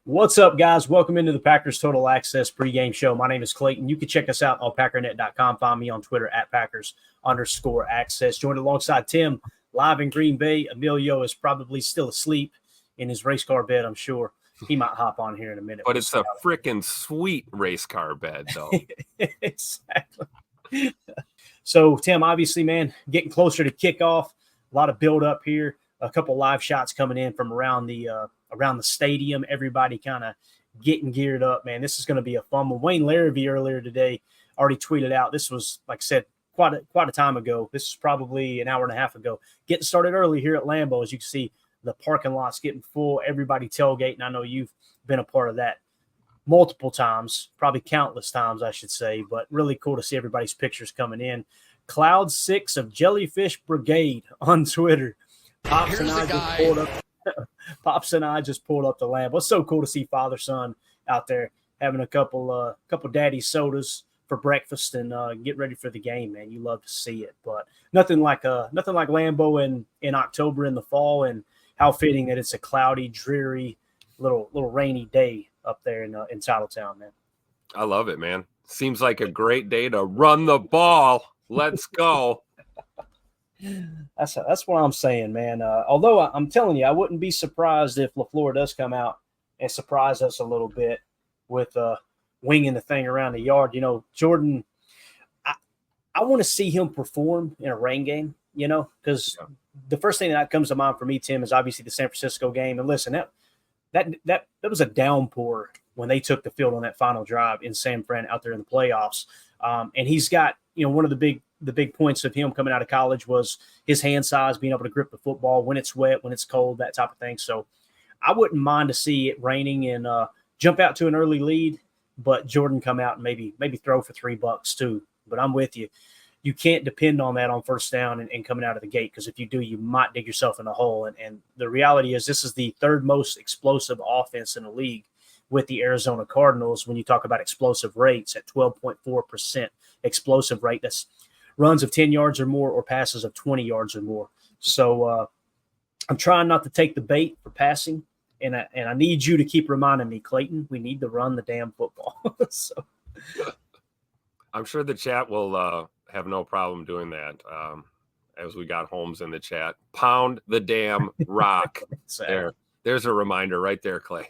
What's up, guys? Welcome into the Packers Total Access pregame show. My name is Clayton. You can check us out on packernet.com. Find me on Twitter at Packers_access. Joined alongside Tim live in Green Bay. Emilio is probably still asleep in his race car bed, I'm sure. He might hop on here in a minute. But it's a freaking sweet race car bed, though. Exactly. So, Tim, obviously, man, getting closer to kickoff. A lot of build up here. A couple live shots coming in from around the stadium. Everybody kind of getting geared up, man. This is going to be a fun one. Wayne Larrivee earlier today already tweeted out. This was, like I said, quite a time ago. This is probably an hour and a half ago. Getting started early here at Lambeau. As you can see, the parking lot's getting full. Everybody tailgating. I know you've been a part of that multiple times, probably countless times, I should say. But really cool to see everybody's pictures coming in. Cloud 6 of Jellyfish Brigade on Twitter. Pops and I just pulled up the Lamb. It's so cool to see father-son out there having a couple daddy sodas for breakfast and get ready for the game, man. You love to see it, but nothing like Lambeau in October in the fall, and how fitting that it's a cloudy, dreary, little rainy day up there in Titletown, man. I love it, man. Seems like a great day to run the ball. Let's go. That's what I'm saying, man. Although I'm telling you, I wouldn't be surprised if LaFleur does come out and surprise us a little bit with winging the thing around the yard. You know, Jordan, I want to see him perform in a rain game, you know, because the first thing that comes to mind for me, Tim, is obviously the San Francisco game. And listen, that was a downpour when they took the field on that final drive in San Fran out there in the playoffs. And he's got, you know, one of the big points of him coming out of college was his hand size, being able to grip the football when it's wet, when it's cold, that type of thing. So I wouldn't mind to see it raining and jump out to an early lead, but Jordan come out and maybe throw for $3 too. But I'm with you. You can't depend on that on first down and coming out of the gate, because if you do, you might dig yourself in a hole. And the reality is this is the third most explosive offense in the league with the Arizona Cardinals when you talk about explosive rates at 12.4% explosive rate. That's runs of 10 yards or more or passes of 20 yards or more. So I'm trying not to take the bait for passing, and I need you to keep reminding me, Clayton, we need to run the damn football. So I'm sure the chat will have no problem doing that. As we got Holmes in the chat, pound the damn rock. There's a reminder right there, Clay.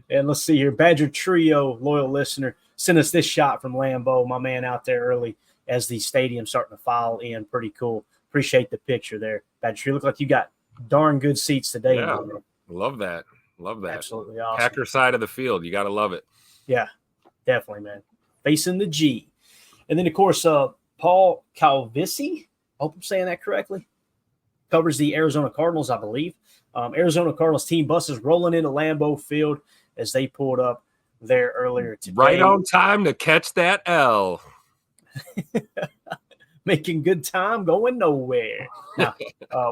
And let's see here. Badger Trio, loyal listener, sent us this shot from Lambeau, my man out there early as the stadium's starting to file in. Pretty cool. Appreciate the picture there. Badger Trio, look like you got darn good seats today. Yeah, love that. Absolutely awesome. Packer side of the field. You got to love it. Yeah, definitely, man. Facing the G. And then, of course, Paul Calvisi, I hope I'm saying that correctly, covers the Arizona Cardinals, I believe. Arizona Cardinals team buses rolling into Lambeau Field as they pulled up there earlier today. Right on time to catch that L. Making good time, going nowhere. Now,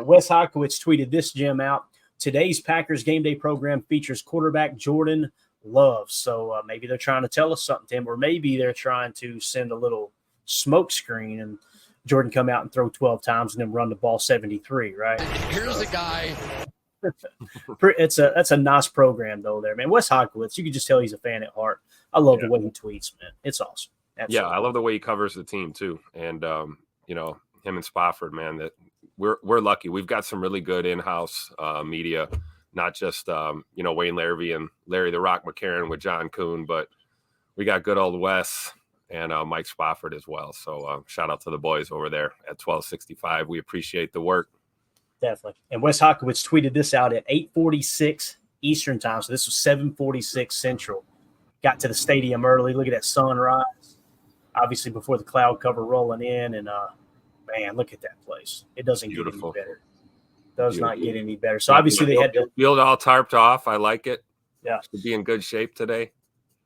Wes Hokowitz tweeted this gem out. Today's Packers game day program features quarterback Jordan Love. So maybe they're trying to tell us something, Tim, or maybe they're trying to send a little smoke screen and Jordan come out and throw 12 times and then run the ball 73, right? Here's a guy. That's a nice program though there, man. Wes Hokowitz, you can just tell he's a fan at heart. I love the way he tweets, man. It's awesome. Absolutely. Yeah, I love the way he covers the team too. And you know, him and Spofford, man, that we're lucky. We've got some really good in-house media, not just you know, Wayne Larrivee and Larry the Rock McCarron with John Kuhn, but we got good old Wes and Mike Spofford as well. So shout out to the boys over there at 1265. We appreciate the work. Definitely. And Wes Hokowitz tweeted this out at 8:46 Eastern time. So this was 7:46 Central. Got to the stadium early. Look at that sunrise. Obviously before the cloud cover rolling in. And, man, look at that place. It doesn't get any better. Does not get any better. So obviously they had to – field all tarped off. I like it. Yeah. To be in good shape today.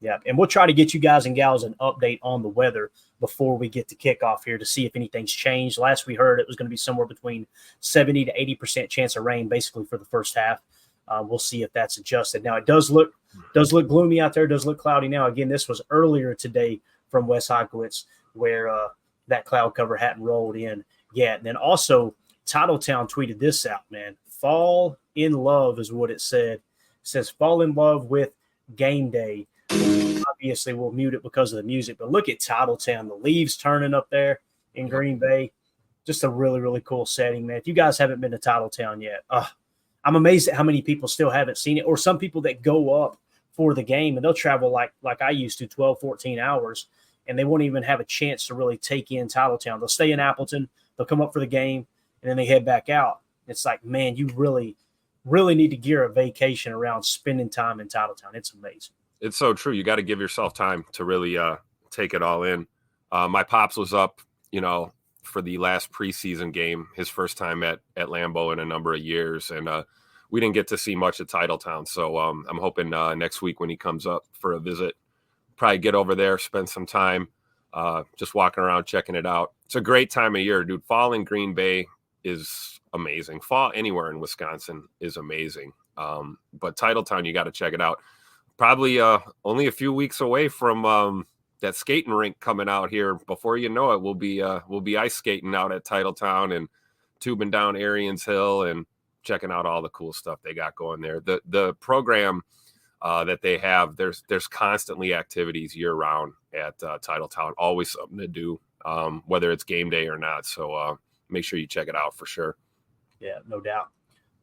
Yeah, and we'll try to get you guys and gals an update on the weather before we get to kickoff here to see if anything's changed. Last we heard, it was going to be somewhere between 70 to 80% chance of rain basically for the first half. We'll see if that's adjusted. Now, it does look gloomy out there. Does look cloudy now. Again, this was earlier today from Wes Hokowitz where that cloud cover hadn't rolled in yet. And then also, Titletown tweeted this out, man. Fall in love is what it said. says, fall in love with game day. Obviously, we'll mute it because of the music, but look at Titletown. The leaves turning up there in Green Bay. Just a really, really cool setting, man. If you guys haven't been to Titletown yet, I'm amazed at how many people still haven't seen it, or some people that go up for the game and they'll travel like I used to, 12, 14 hours, and they won't even have a chance to really take in Titletown. They'll stay in Appleton, they'll come up for the game, and then they head back out. It's like, man, you really, really need to gear a vacation around spending time in Titletown. It's amazing. It's so true. You got to give yourself time to really take it all in. My pops was up, for the last preseason game, his first time at Lambeau in a number of years. And we didn't get to see much of Titletown. So I'm hoping next week when he comes up for a visit, probably get over there, spend some time just walking around, checking it out. It's a great time of year, dude. Fall in Green Bay is amazing. Fall anywhere in Wisconsin is amazing. But Titletown, you got to check it out. Probably only a few weeks away from that skating rink coming out here. Before you know it, we'll be ice skating out at Titletown and tubing down Arians Hill and checking out all the cool stuff they got going there. The program that they have, there's constantly activities year round at Titletown. Always something to do, whether it's game day or not. So make sure you check it out for sure. Yeah, no doubt.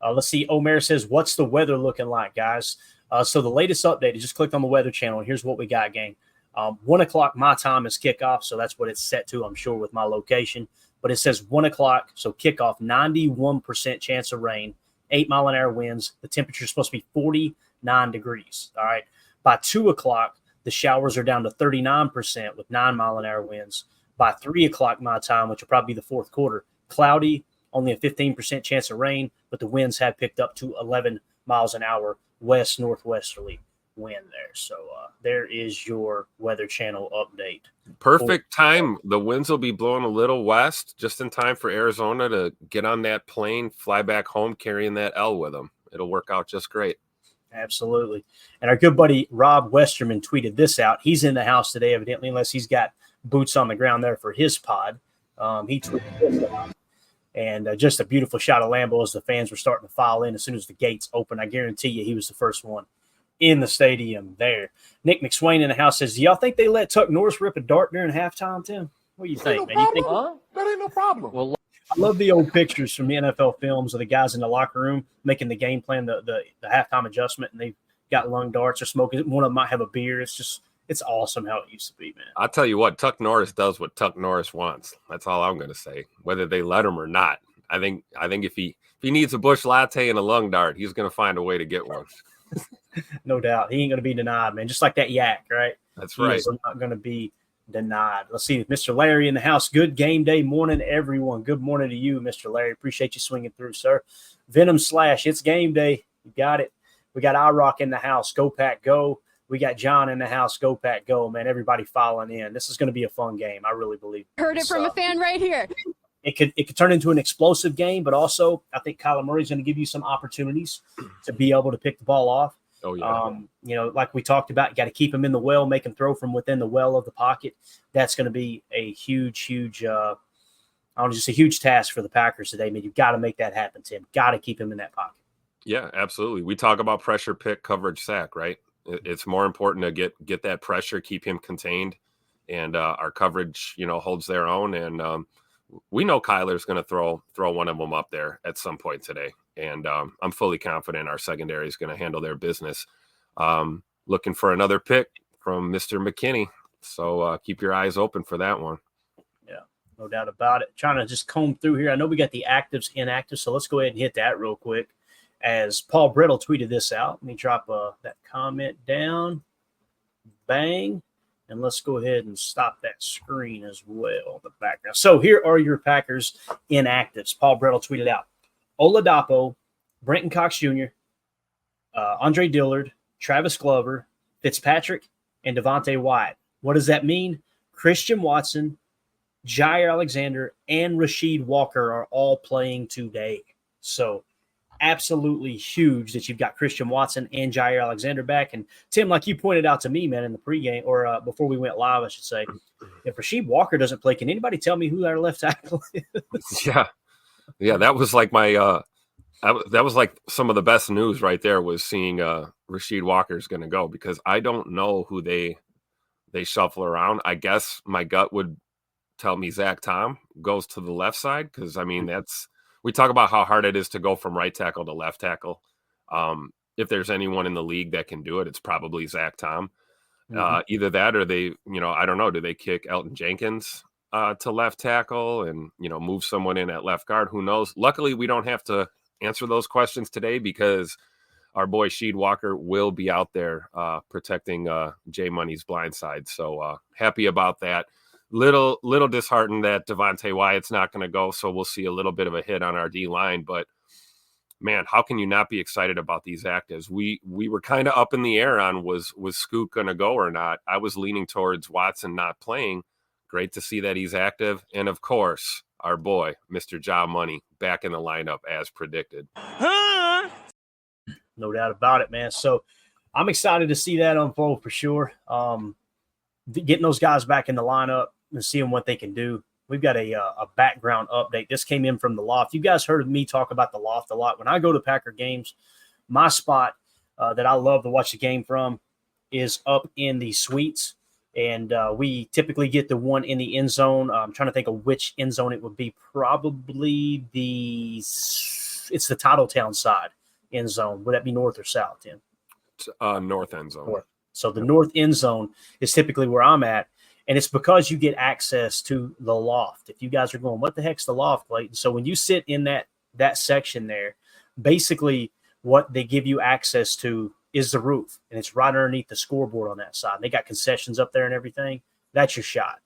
Let's see. Omer says, what's the weather looking like, guys? So the latest update, I just clicked on the weather channel, and here's what we got, gang. 1 o'clock my time is kickoff, so that's what it's set to, I'm sure, with my location. But it says 1 o'clock, so kickoff, 91% chance of rain, 8-mile-an-hour winds. The temperature is supposed to be 49 degrees, all right? By 2 o'clock, the showers are down to 39% with 9-mile-an-hour winds. By 3 o'clock my time, which will probably be the fourth quarter, cloudy, only a 15% chance of rain, but the winds have picked up to 11 miles an hour, west-northwesterly wind there. So there is your Weather Channel update. Perfect time. The winds will be blowing a little west, just in time for Arizona to get on that plane, fly back home, carrying that L with them. It'll work out just great. Absolutely. And our good buddy Rob Westerman tweeted this out. He's in the house today, evidently, unless he's got boots on the ground there for his pod. He tweeted this out. And just a beautiful shot of Lambeau as the fans were starting to file in as soon as the gates opened. I guarantee you he was the first one in the stadium there. Nick McSwain in the house says, do y'all think they let Tuck Norris rip a dart during halftime, Tim? What do you think, man? You think that ain't no problem. Well, I love the old pictures from the NFL films of the guys in the locker room making the game plan, the halftime adjustment, and they've got lung darts or smoking. One of them might have a beer. It's awesome how it used to be, man. I'll tell you what, Tuck Norris does what Tuck Norris wants. That's all I'm going to say, whether they let him or not. I think if he needs a Busch Latte and a lung dart, he's going to find a way to get one. No doubt. He ain't going to be denied, man. Just like that yak, right? That's right. He's not going to be denied. Let's see. Mr. Larry in the house. Good game day morning, everyone. Good morning to you, Mr. Larry. Appreciate you swinging through, sir. Venom Slash. It's game day. You got it. We got iRock in the house. Go Pack Go. We got John in the house. Go Pack Go, man. Everybody filing in. This is going to be a fun game. I really believe. Heard it from a fan right here. It could turn into an explosive game, but also I think Kyler Murray's going to give you some opportunities to be able to pick the ball off. Oh, yeah. Like we talked about, you got to keep him in the well, make him throw from within the well of the pocket. That's going to be a huge just a huge task for the Packers today, man. You've got to make that happen, Tim. Got to keep him in that pocket. Yeah, absolutely. We talk about pressure pick, coverage sack, right? It's more important to get that pressure, keep him contained, and our coverage, holds their own. And we know Kyler's going to throw one of them up there at some point today. And I'm fully confident our secondary is going to handle their business. Looking for another pick from Mr. McKinney. So keep your eyes open for that one. Yeah, no doubt about it. Trying to just comb through here. I know we got the actives, inactives, so let's go ahead and hit that real quick. As Paul Brittle tweeted this out. Let me drop that comment down. Bang. And let's go ahead and stop that screen as well, the background. So here are your Packers inactives. Paul Brittle tweeted out. Oladapo, Brenton Cox Jr., Andre Dillard, Travis Glover, Fitzpatrick, and Devontae Wyatt. What does that mean? Christian Watson, Jair Alexander, and Rasheed Walker are all playing today. So absolutely huge that you've got Christian Watson and Jair Alexander back. And Tim, like you pointed out to me, man, in the pregame or before we went live, I should say, if Rasheed Walker doesn't play, can anybody tell me who our left tackle is? Yeah, that was like my That was like some of the best news right there was seeing Rasheed Walker's going to go, because I don't know who they shuffle around. I guess my gut would tell me Zach Tom goes to the left side, because, I mean, we talk about how hard it is to go from right tackle to left tackle. If there's anyone in the league that can do it, it's probably Zach Tom. Either that or they, I don't know, do they kick Elton Jenkins to left tackle and, move someone in at left guard? Who knows? Luckily, we don't have to answer those questions today, because our boy Sheed Walker will be out there protecting J Money's blind side. So happy about that. Little disheartened that Devontae Wyatt's not going to go, so we'll see a little bit of a hit on our D line. But man, how can you not be excited about these actives? We were kind of up in the air on was Scoot going to go or not. I was leaning towards Watson not playing. Great to see that he's active, and of course, our boy Mr. Ja Money back in the lineup as predicted. No doubt about it, man. So I'm excited to see that unfold for sure. Getting those guys back in the lineup and seeing what they can do. We've got a background update. This came in from the Loft. You guys heard me talk about the Loft a lot. When I go to Packer games, my spot that I love to watch the game from is up in the suites. And we typically get the one in the end zone. I'm trying to think of which end zone it would be. Probably it's the Titletown side end zone. Would that be north or south, Tim? North end zone. North. So the north end zone is typically where I'm at. And it's because you get access to the Loft. If you guys are going, what the heck's the Loft, Clayton? So when you sit in that section there, basically what they give you access to is the roof. And it's right underneath the scoreboard on that side. They got concessions up there and everything. That's your shot.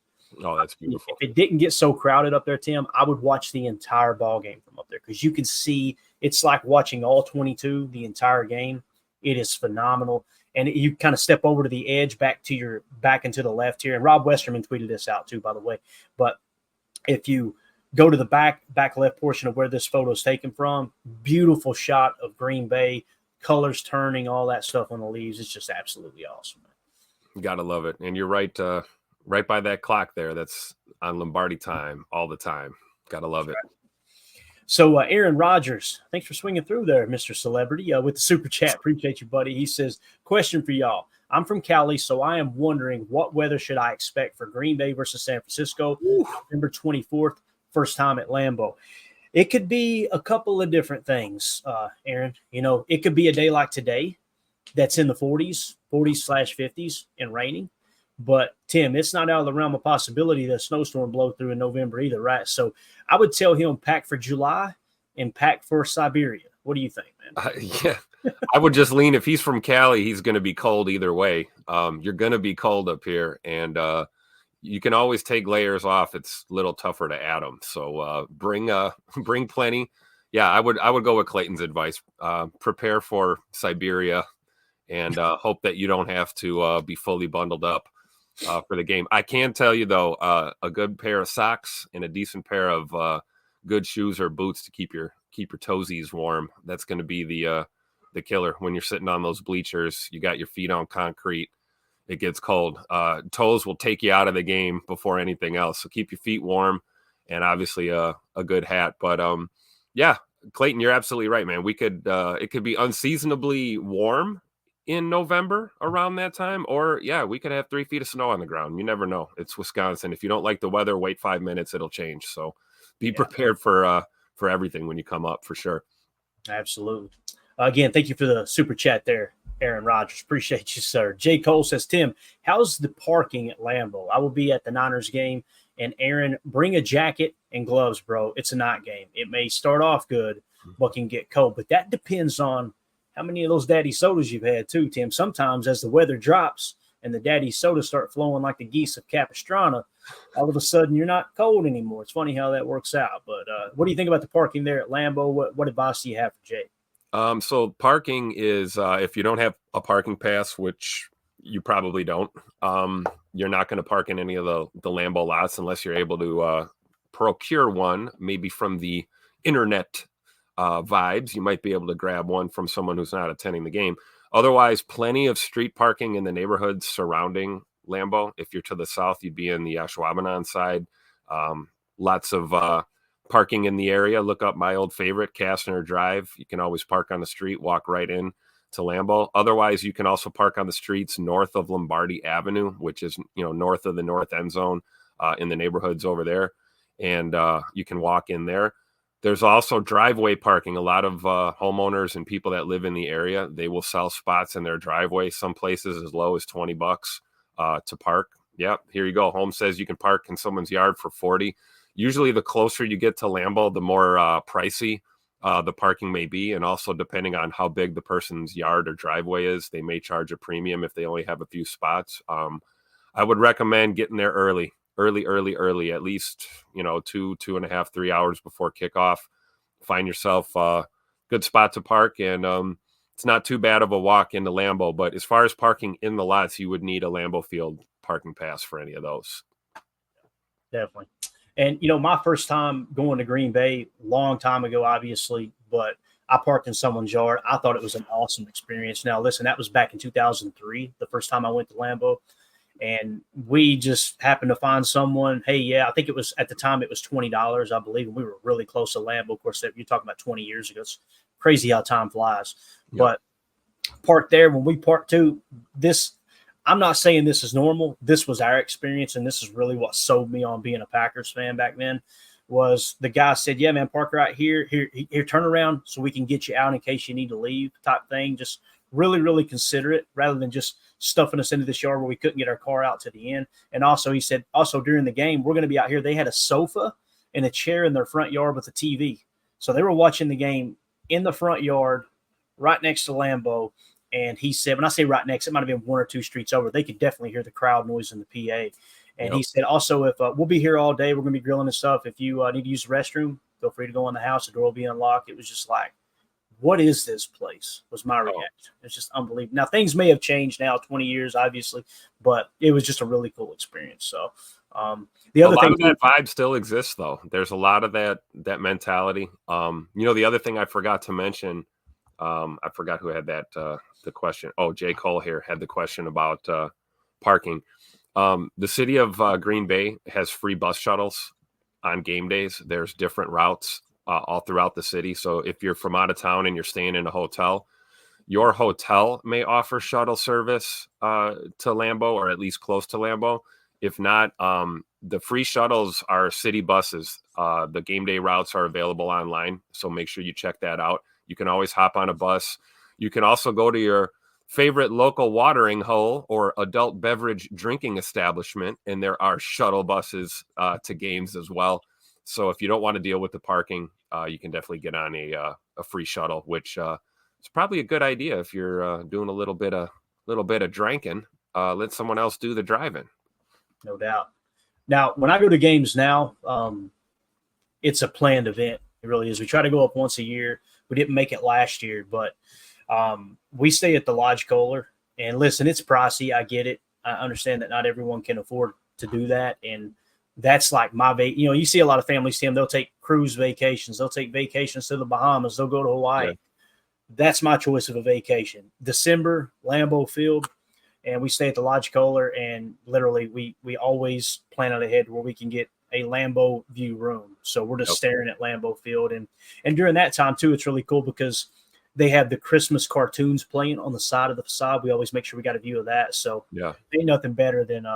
Oh, that's beautiful. If it didn't get so crowded up there, Tim, I would watch the entire ball game from up there, because you can see it's like watching all 22 the entire game. It is phenomenal. And you kind of step over to the edge back into the left here. And Rob Westerman tweeted this out too, by the way. But if you go to the back left portion of where this photo is taken from, beautiful shot of Green Bay, colors turning, all that stuff on the leaves. It's just absolutely awesome. You gotta love it. And you're right, right by that clock there. That's on Lombardi time all the time. Gotta love it. So Aaron Rodgers, thanks for swinging through there, Mr. Celebrity, with the super chat. Appreciate you, buddy. He says, question for y'all. I'm from Cali, so I am wondering what weather should I expect for Green Bay versus San Francisco, November 24th, first time at Lambeau. It could be a couple of different things, Aaron. It could be a day like today that's in the 40s/50s and raining. But, Tim, it's not out of the realm of possibility that a snowstorm blow through in November either, right? So I would tell him pack for July and pack for Siberia. What do you think, man? Yeah, I would just lean. If he's from Cali, he's going to be cold either way. You're going to be cold up here, and you can always take layers off. It's a little tougher to add them. So bring plenty. Yeah, I would go with Clayton's advice. Prepare for Siberia and hope that you don't have to be fully bundled up for the game. I can tell you, though, a good pair of socks and a decent pair of good shoes or boots to keep your toesies warm. That's going to be the killer when you're sitting on those bleachers. You got your feet on concrete. It gets cold. Toes will take you out of the game before anything else. So keep your feet warm, and obviously a good hat. But yeah, Clayton, you're absolutely right, man. We could it could be unseasonably warm in November around that time, or we could have 3 feet of snow on the ground. You never know. It's Wisconsin. If you don't like the weather, wait 5 minutes, it'll change. So be prepared for everything when you come up, for sure. Absolutely. Again, thank you for the super chat there, Aaron Rodgers. Appreciate you, sir. J. Cole says, Tim, how's the parking at Lambeau? I will be at the Niners game. And Aaron, bring a jacket and gloves, bro. It's a night game. It may start off good, but can get cold. But that depends on how many of those daddy sodas you've had too, Tim. Sometimes as the weather drops and the daddy sodas start flowing like the geese of Capistrano, all of a sudden you're not cold anymore. It's funny how that works out. But what do you think about the parking there at Lambeau? What advice do you have for Jay? So parking is if you don't have a parking pass, which you probably don't, you're not going to park in any of the Lambeau lots unless you're able to procure one, maybe from the internet vibes. You might be able to grab one from someone who's not attending the game. Otherwise, plenty of street parking in the neighborhoods surrounding Lambeau. If you're to the south, you'd be in the Ashwaubenon side. Lots of parking in the area, look up my old favorite, Castner Drive. You can always park on the street, walk right in to Lambeau. Otherwise, you can also park on the streets north of Lombardi Avenue, which is, north of the north end zone in the neighborhoods over there. And you can walk in there. There's also driveway parking. A lot of homeowners and people that live in the area, they will sell spots in their driveway. Some places as low as $20 to park. Yep, here you go. Home says you can park in someone's yard for $40. Usually the closer you get to Lambeau, the more pricey the parking may be. And also depending on how big the person's yard or driveway is, they may charge a premium if they only have a few spots. I would recommend getting there early, at least, 2.5, 3 hours before kickoff. Find yourself a good spot to park. And it's not too bad of a walk into Lambeau. But as far as parking in the lots, you would need a Lambeau Field parking pass for any of those. Definitely. And, my first time going to Green Bay, long time ago, obviously, but I parked in someone's yard. I thought it was an awesome experience. Now, listen, that was back in 2003, the first time I went to Lambeau. And we just happened to find someone. Hey, yeah, I think it was at the time it was $20, I believe. And we were really close to Lambeau. Of course, you're talking about 20 years ago. It's crazy how time flies. Yep. But parked there when we parked too. I'm not saying this is normal. This was our experience, and this is really what sold me on being a Packers fan back then. Was the guy said, "Yeah, man, park right here. Here, turn around so we can get you out in case you need to leave," type thing. Just really, really considerate rather than just stuffing us into this yard where we couldn't get our car out to the end. And also, he said, also during the game, we're going to be out here. They had a sofa and a chair in their front yard with a TV, so they were watching the game in the front yard, right next to Lambeau. And he said, when I say right next, it might have been 1 or 2 streets over. They could definitely hear the crowd noise in the PA. And He said, also, if we'll be here all day, we're going to be grilling and stuff. If you need to use the restroom, feel free to go in the house. The door will be unlocked. It was just like, what is this place? Was my reaction. It's just unbelievable. Now, things may have changed now, 20 years, obviously, but it was just a really cool experience. So the other thing, that vibe still exists, though. There's a lot of that mentality. The other thing I forgot to mention, I forgot who had that the question. Oh, Jay Cole here had the question about parking. The city of Green Bay has free bus shuttles on game days. There's different routes all throughout the city. So if you're from out of town and you're staying in a hotel, your hotel may offer shuttle service to Lambeau, or at least close to Lambeau. If not, the free shuttles are city buses. The game day routes are available online, so make sure you check that out. You can always hop on a bus. You can also go to your favorite local watering hole or adult beverage drinking establishment, and there are shuttle buses to games as well. So if you don't want to deal with the parking, you can definitely get on a free shuttle, which is probably a good idea if you're doing a little bit of drinking. Let someone else do the driving. No doubt. Now, when I go to games now, it's a planned event. It really is. We try to go up once a year. We didn't make it last year, but we stay at the Lodge Kohler. And listen, it's pricey. I get it. I understand that not everyone can afford to do that. And that's like you see a lot of families, Tim, they'll take cruise vacations. They'll take vacations to the Bahamas. They'll go to Hawaii. Yeah. That's my choice of a vacation. December, Lambeau Field. And we stay at the Lodge Kohler, and literally we always plan out ahead where we can get a Lambeau view room. So we're just staring at Lambeau Field. And during that time, too, it's really cool because they have the Christmas cartoons playing on the side of the facade. We always make sure we got a view of that. So ain't nothing better than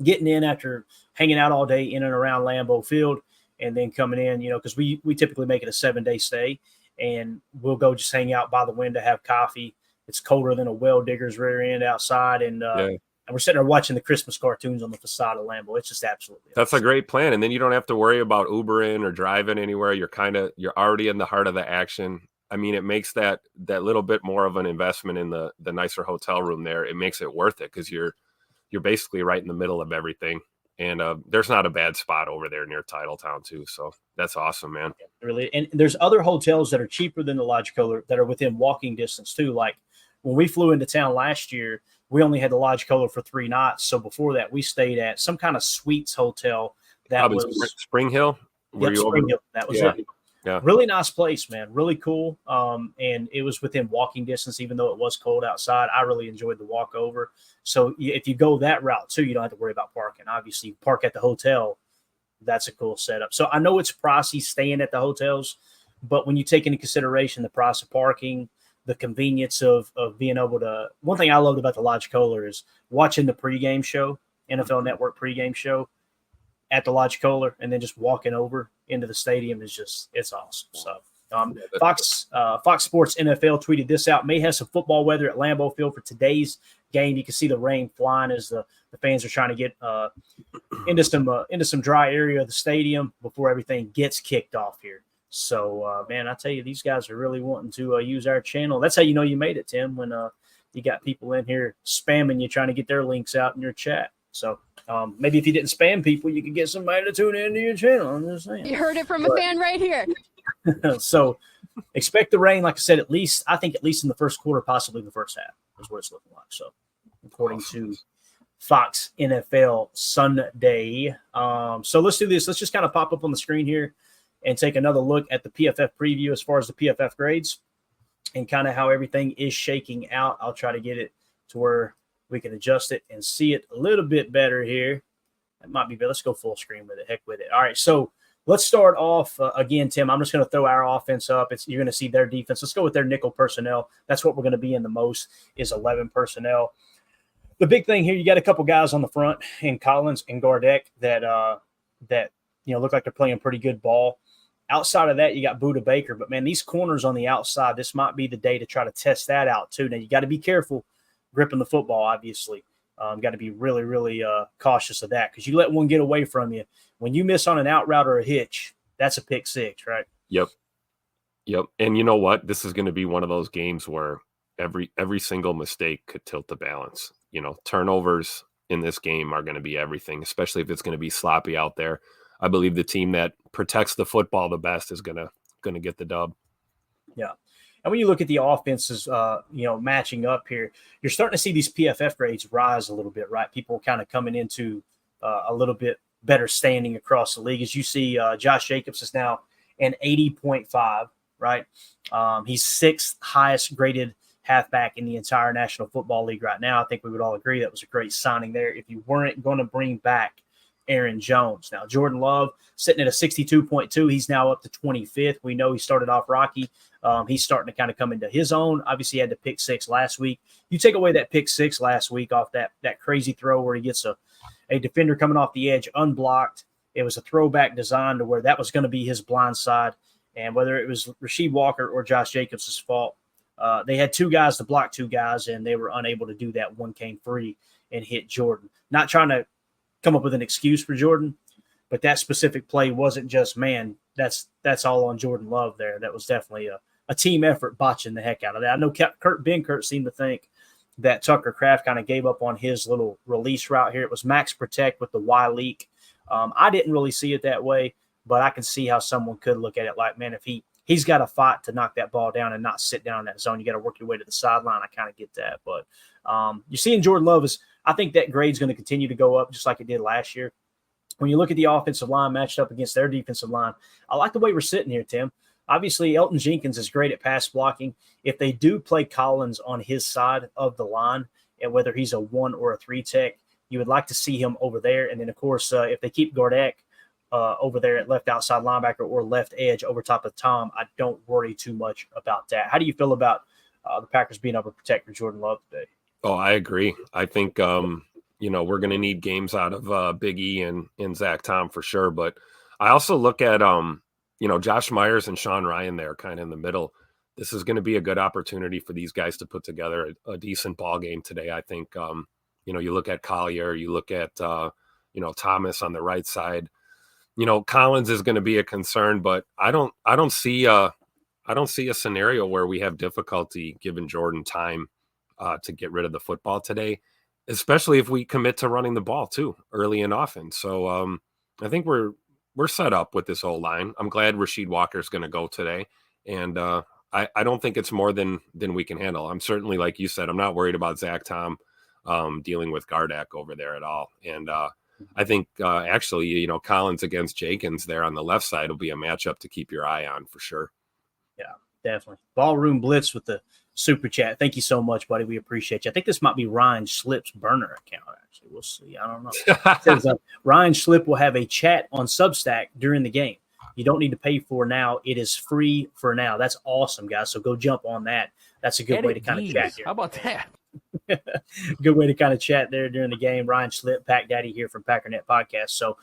getting in after hanging out all day in and around Lambeau Field and then coming in, because we typically make it a 7-day stay, and we'll go just hang out by the window, have coffee. It's colder than a well digger's rear end outside, and we're sitting there watching the Christmas cartoons on the facade of Lambeau. It's just absolutely That's awesome. A great plan, and then you don't have to worry about Ubering or driving anywhere. You're already in the heart of the action. I mean, it makes that little bit more of an investment in the nicer hotel room there. It makes it worth it because you're basically right in the middle of everything, and there's not a bad spot over there near Titletown too. So that's awesome, man. Yeah, really, and there's other hotels that are cheaper than the Lodge Kohler that are within walking distance too, like. When we flew into town last year, we only had the Lodge Kohler for 3 nights. So before that, we stayed at some kind of suites hotel. That was Spring Hill. Spring Hill. That was it. Yeah. Really nice place, man. Really cool. And it was within walking distance, even though it was cold outside. I really enjoyed the walk over. So if you go that route too, you don't have to worry about parking. Obviously, you park at the hotel, that's a cool setup. So I know it's pricey staying at the hotels, but when you take into consideration the price of parking, the convenience of being able to – one thing I loved about the Lodge Kohler is watching the pregame show, NFL Network pregame show at the Lodge Kohler, and then just walking over into the stadium is just – it's awesome. So Fox Sports NFL tweeted this out. May have some football weather at Lambeau Field for today's game. You can see the rain flying as the fans are trying to get into some dry area of the stadium before everything gets kicked off here. So, man, I tell you, these guys are really wanting to use our channel. That's how you know you made it, Tim, when you got people in here spamming you, trying to get their links out in your chat. So maybe if you didn't spam people, you could get somebody to tune into your channel. I'm just saying. You heard it from a fan right here. So expect the rain, like I said, at least in the first quarter, possibly the first half is what it's looking like. So according to Fox NFL Sunday. So let's do this. Let's just kind of pop up on the screen here and take another look at the PFF preview as far as the PFF grades and kind of how everything is shaking out. I'll try to get it to where we can adjust it and see it a little bit better here. That might be better. Let's go full screen with it. Heck with it. All right, so let's start off again, Tim. I'm just going to throw our offense up. You're going to see their defense. Let's go with their nickel personnel. That's what we're going to be in the most is 11 personnel. The big thing here, you got a couple guys on the front in Collins and Gardeck that look like they're playing pretty good ball. Outside of that, you got Budda Baker. But, man, these corners on the outside, this might be the day to try to test that out too. Now, you got to be careful gripping the football, obviously. Got to be really, really cautious of that because you let one get away from you. When you miss on an out route or a hitch, that's a pick six, right? Yep. And you know what? This is going to be one of those games where every single mistake could tilt the balance. Turnovers in this game are going to be everything, especially if it's going to be sloppy out there. I believe the team that protects the football the best is going to get the dub. Yeah. And when you look at the offenses, matching up here, you're starting to see these PFF grades rise a little bit, right? People kind of coming into a little bit better standing across the league. As you see, Josh Jacobs is now an 80.5, right? He's sixth highest graded halfback in the entire National Football League right now. I think we would all agree that was a great signing there if you weren't going to bring back Aaron Jones. Now, Jordan Love sitting at a 62.2. He's now up to 25th. We know he started off rocky. He's starting to kind of come into his own. Obviously, he had the pick six last week. You take away that pick six last week off that crazy throw where he gets a defender coming off the edge unblocked. It was a throwback design to where that was going to be his blind side. And whether it was Rasheed Walker or Josh Jacobs' fault, they had two guys to block two guys, and they were unable to do that. One came free and hit Jordan. Not trying to come up with an excuse for Jordan, but that specific play wasn't just, man, that's all on Jordan Love there. That was definitely a team effort botching the heck out of that. I know Kurt seemed to think that Tucker Kraft kind of gave up on his little release route here. It was max protect with the Y leak. I didn't really see it that way, but I can see how someone could look at it like, man, if he's got to fight to knock that ball down and not sit down in that zone. You got to work your way to the sideline. I kind of get that. But you're seeing Jordan Love I think that grade's going to continue to go up just like it did last year. When you look at the offensive line matched up against their defensive line, I like the way we're sitting here, Tim. Obviously, Elton Jenkins is great at pass blocking. If they do play Collins on his side of the line, and whether he's a 1 or a 3 tech, you would like to see him over there. And then, of course, if they keep Gardeck over there at left outside linebacker or left edge over top of Tom, I don't worry too much about that. How do you feel about the Packers being able to protect for Jordan Love today? Oh, I agree. I think, we're going to need games out of Big E and Zach Tom for sure. But I also look at, Josh Myers and Sean Ryan there kind of in the middle. This is going to be a good opportunity for these guys to put together a decent ball game today. I think, you look at Collier, you look at, Thomas on the right side. Collins is going to be a concern, but I don't see a scenario where we have difficulty giving Jordan time to get rid of the football today, especially if we commit to running the ball too early and often. So I think we're set up with this whole line. I'm glad Rasheed Walker is going to go today, and I don't think it's more than we can handle. I'm certainly, like you said, I'm not worried about Zach Tom dealing with Gardeck over there at all. And I think actually, Collins against Jenkins there on the left side will be a matchup to keep your eye on for sure. Yeah, definitely. Ballroom Blitz with the super chat. Thank you so much, buddy. We appreciate you. I think this might be Ryan Schlip's burner account, Actually, we'll see. I don't know. It says, Ryan Schlip will have a chat on Substack during the game. You don't need to pay for now. It is free for now. That's awesome, guys. So go jump on that. That's a good way to kind of chat here. How about that? Good way to kind of chat there during the game. Ryan Schlip, Pack Daddy here from Packernet Podcast. So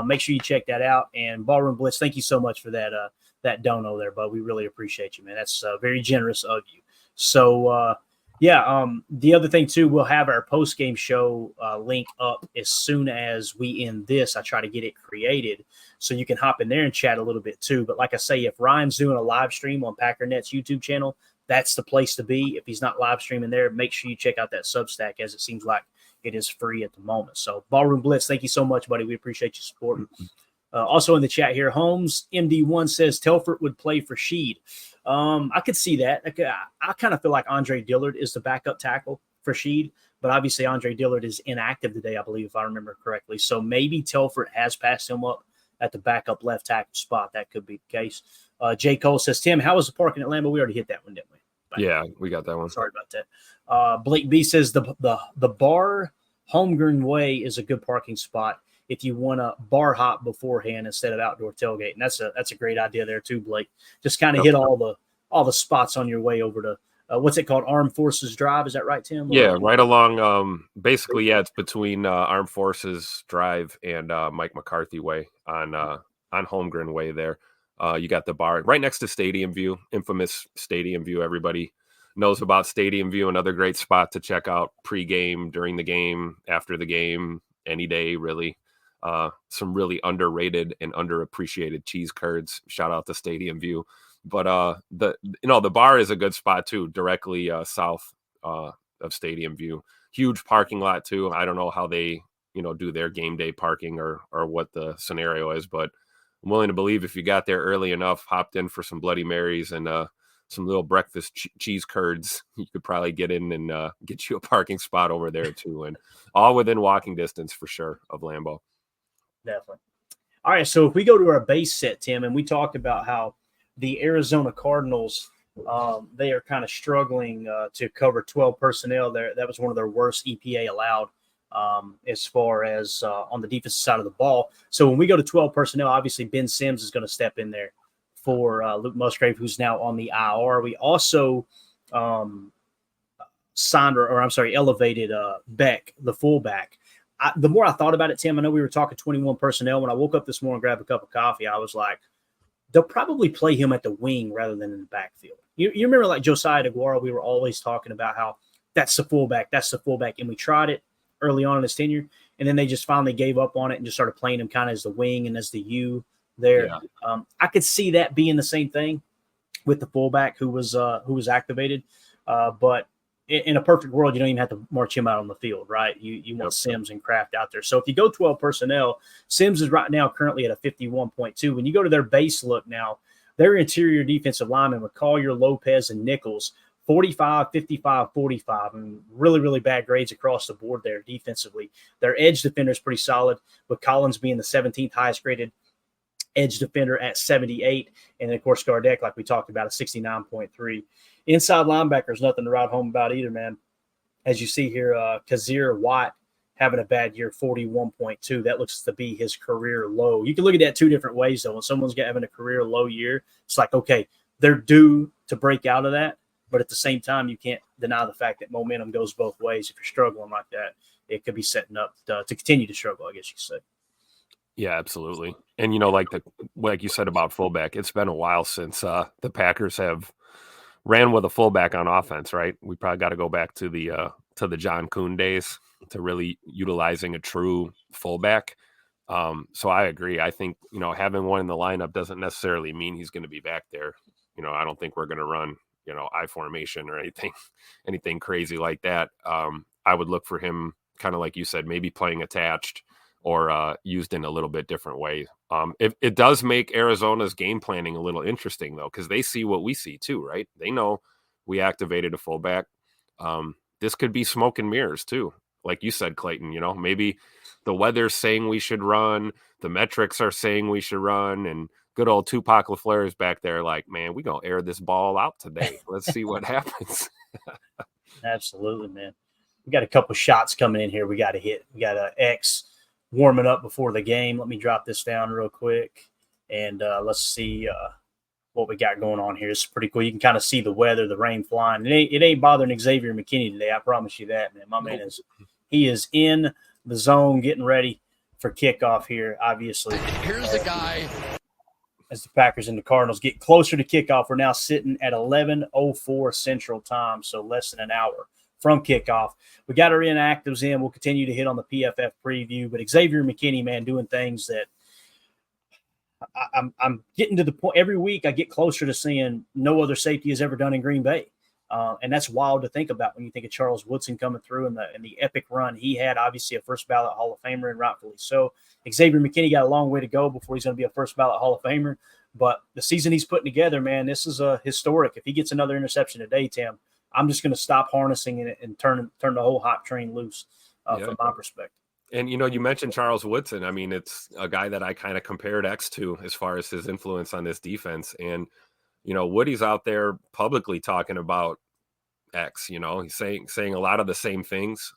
make sure you check that out. And Ballroom Blitz, thank you so much for that dono there, bud. We really appreciate you, man. That's very generous of you. So, the other thing, too, we'll have our post-game show link up as soon as we end this. I try to get it created so you can hop in there and chat a little bit, too. But like I say, if Ryan's doing a live stream on Packernet's YouTube channel, that's the place to be. If he's not live streaming there, make sure you check out that Substack, as it seems like it is free at the moment. So, Ballroom Blitz, thank you so much, buddy. We appreciate you supporting. Also in the chat here, Holmes MD1 says Telford would play for Sheed. I could see that. I kind of feel like Andre Dillard is the backup tackle for Sheed, but obviously Andre Dillard is inactive today, I believe, if I remember correctly. So maybe Telford has passed him up at the backup left tackle spot. That could be the case. J. Cole says, Tim, how was the parking at Lambeau? We already hit that one, didn't we? Yeah, we got that one. Sorry about that. Blake B says the bar Holmgren Way is a good parking spot if you want to bar hop beforehand instead of outdoor tailgate. And that's a great idea there too, Blake. Just kind of hit all the spots on your way over to what's it called? Armed Forces Drive. Is that right, Tim? Yeah, right along. Basically, it's between Armed Forces Drive and Mike McCarthy Way on Holmgren Way there. You got the bar right next to Stadium View, infamous Stadium View. Everybody knows about Stadium View, another great spot to check out pregame, during the game, after the game, any day, really. Some really underrated and underappreciated cheese curds. Shout out to Stadium View. But the bar is a good spot too, directly south of Stadium View. Huge parking lot too. I don't know how they do their game day parking or what the scenario is, but I'm willing to believe if you got there early enough, hopped in for some Bloody Marys and some little breakfast cheese curds, you could probably get in and get you a parking spot over there too, and all within walking distance for sure of Lambeau. Definitely. All right, so if we go to our base set, Tim, and we talked about how the Arizona Cardinals, they are kind of struggling to cover 12 personnel there. That was one of their worst EPA allowed as far as on the defensive side of the ball. So when we go to 12 personnel, obviously Ben Sims is going to step in there for Luke Musgrave, who's now on the IR. We also elevated Beck, the fullback. The more I thought about it, Tim, I know we were talking 21 personnel. When I woke up this morning, grabbed a cup of coffee, I was like, they'll probably play him at the wing rather than in the backfield. You remember like Josiah DeGuara, we were always talking about how that's the fullback. And we tried it early on in his tenure, and then they just finally gave up on it and just started playing him kind of as the wing and as the U there. Yeah. I could see that being the same thing with the fullback who was activated. But in a perfect world, you don't even have to march him out on the field, right? You want Sims and Kraft out there. So if you go 12 personnel, Sims is right now currently at a 51.2. When you go to their base look now, their interior defensive linemen with Collier, Lopez, and Nichols, 45, 55, 45. I mean, really, really bad grades across the board there defensively. Their edge defender is pretty solid, with Collins being the 17th highest graded edge defender at 78. And then, of course, Gardeck, like we talked about, a 69.3. Inside linebackers, nothing to write home about either, man. As you see here, Kazir Watt having a bad year, 41.2. That looks to be his career low. You can look at that two different ways, though. When someone's having a career low year, it's like, okay, they're due to break out of that. But at the same time, you can't deny the fact that momentum goes both ways. If you're struggling like that, it could be setting up to continue to struggle, I guess you could say. Yeah, absolutely. And, like you said about fullback, it's been a while since the Packers have ran with a fullback on offense, right? We probably got to go back to the John Kuhn days to really utilizing a true fullback. So I agree. I think, having one in the lineup doesn't necessarily mean he's going to be back there. I don't think we're going to run, I formation or anything crazy like that. I would look for him kind of like you said, maybe playing attached or used in a little bit different way. It does make Arizona's game planning a little interesting, though, because they see what we see too, right? They know we activated a fullback. This could be smoke and mirrors too. Like you said, Clayton, maybe the weather's saying we should run, the metrics are saying we should run, and good old Tupac LaFleur is back there like, man, we're going to air this ball out today. Let's see what happens. Absolutely, man. we got a couple shots coming in here we got to hit. We got X warming up before the game. Let me drop this down real quick, and let's see what we got going on here. It's pretty cool. You can kind of see the weather, the rain flying. It ain't bothering Xavier McKinney today. I promise you that, man. My man is in the zone, getting ready for kickoff here. Obviously, Here's the guy. As the Packers and the Cardinals get closer to kickoff, we're now sitting at 11:04 Central Time, so less than an hour from kickoff. We got our inactives in. We'll continue to hit on the PFF preview, but Xavier McKinney, man, doing things that I'm getting to the point. Every week I get closer to seeing no other safety has ever done in Green Bay. And that's wild to think about when you think of Charles Woodson coming through and the epic run he had. Obviously a first ballot Hall of Famer, and rightfully so. Xavier McKinney got a long way to go before he's going to be a first ballot Hall of Famer. But the season he's putting together, man, this is historic. If he gets another interception today, Tim, I'm just going to stop harnessing it and turn the whole hype train loose from my perspective. And, you mentioned Charles Woodson. I mean, it's a guy that I kind of compared X to as far as his influence on this defense. And, Woody's out there publicly talking about X, he's saying a lot of the same things.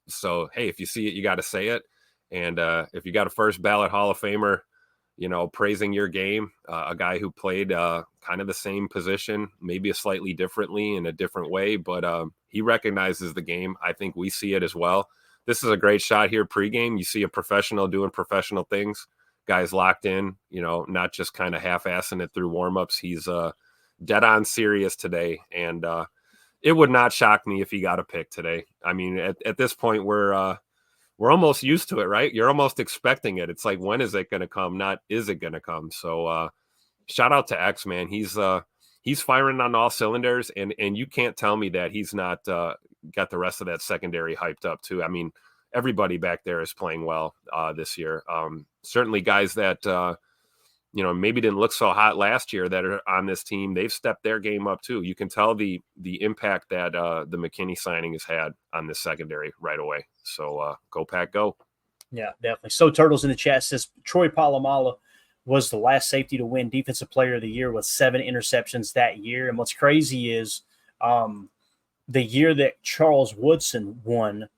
So, hey, if you see it, you got to say it. And if you got a first ballot Hall of Famer, praising your game, a guy who played kind of the same position, maybe a slightly differently in a different way, but he recognizes the game. I think we see it as well. This is a great shot here pregame. You see a professional doing professional things, guys locked in, not just kind of half-assing it through warmups. He's dead on serious today. And it would not shock me if he got a pick today. I mean, at this point, we're almost used to it, right? You're almost expecting it. It's like, when is it going to come? Not, is it going to come? So shout out to X, man. He's firing on all cylinders, and you can't tell me that he's not got the rest of that secondary hyped up too. I mean, everybody back there is playing well this year. Certainly guys that, maybe didn't look so hot last year that are on this team, they've stepped their game up too. You can tell the impact that the McKinney signing has had on this secondary right away. So go Pack, go. Yeah, definitely. So Turtles in the chat says Troy Polamalu was the last safety to win Defensive Player of the Year with 7 interceptions that year. And what's crazy is the year that Charles Woodson won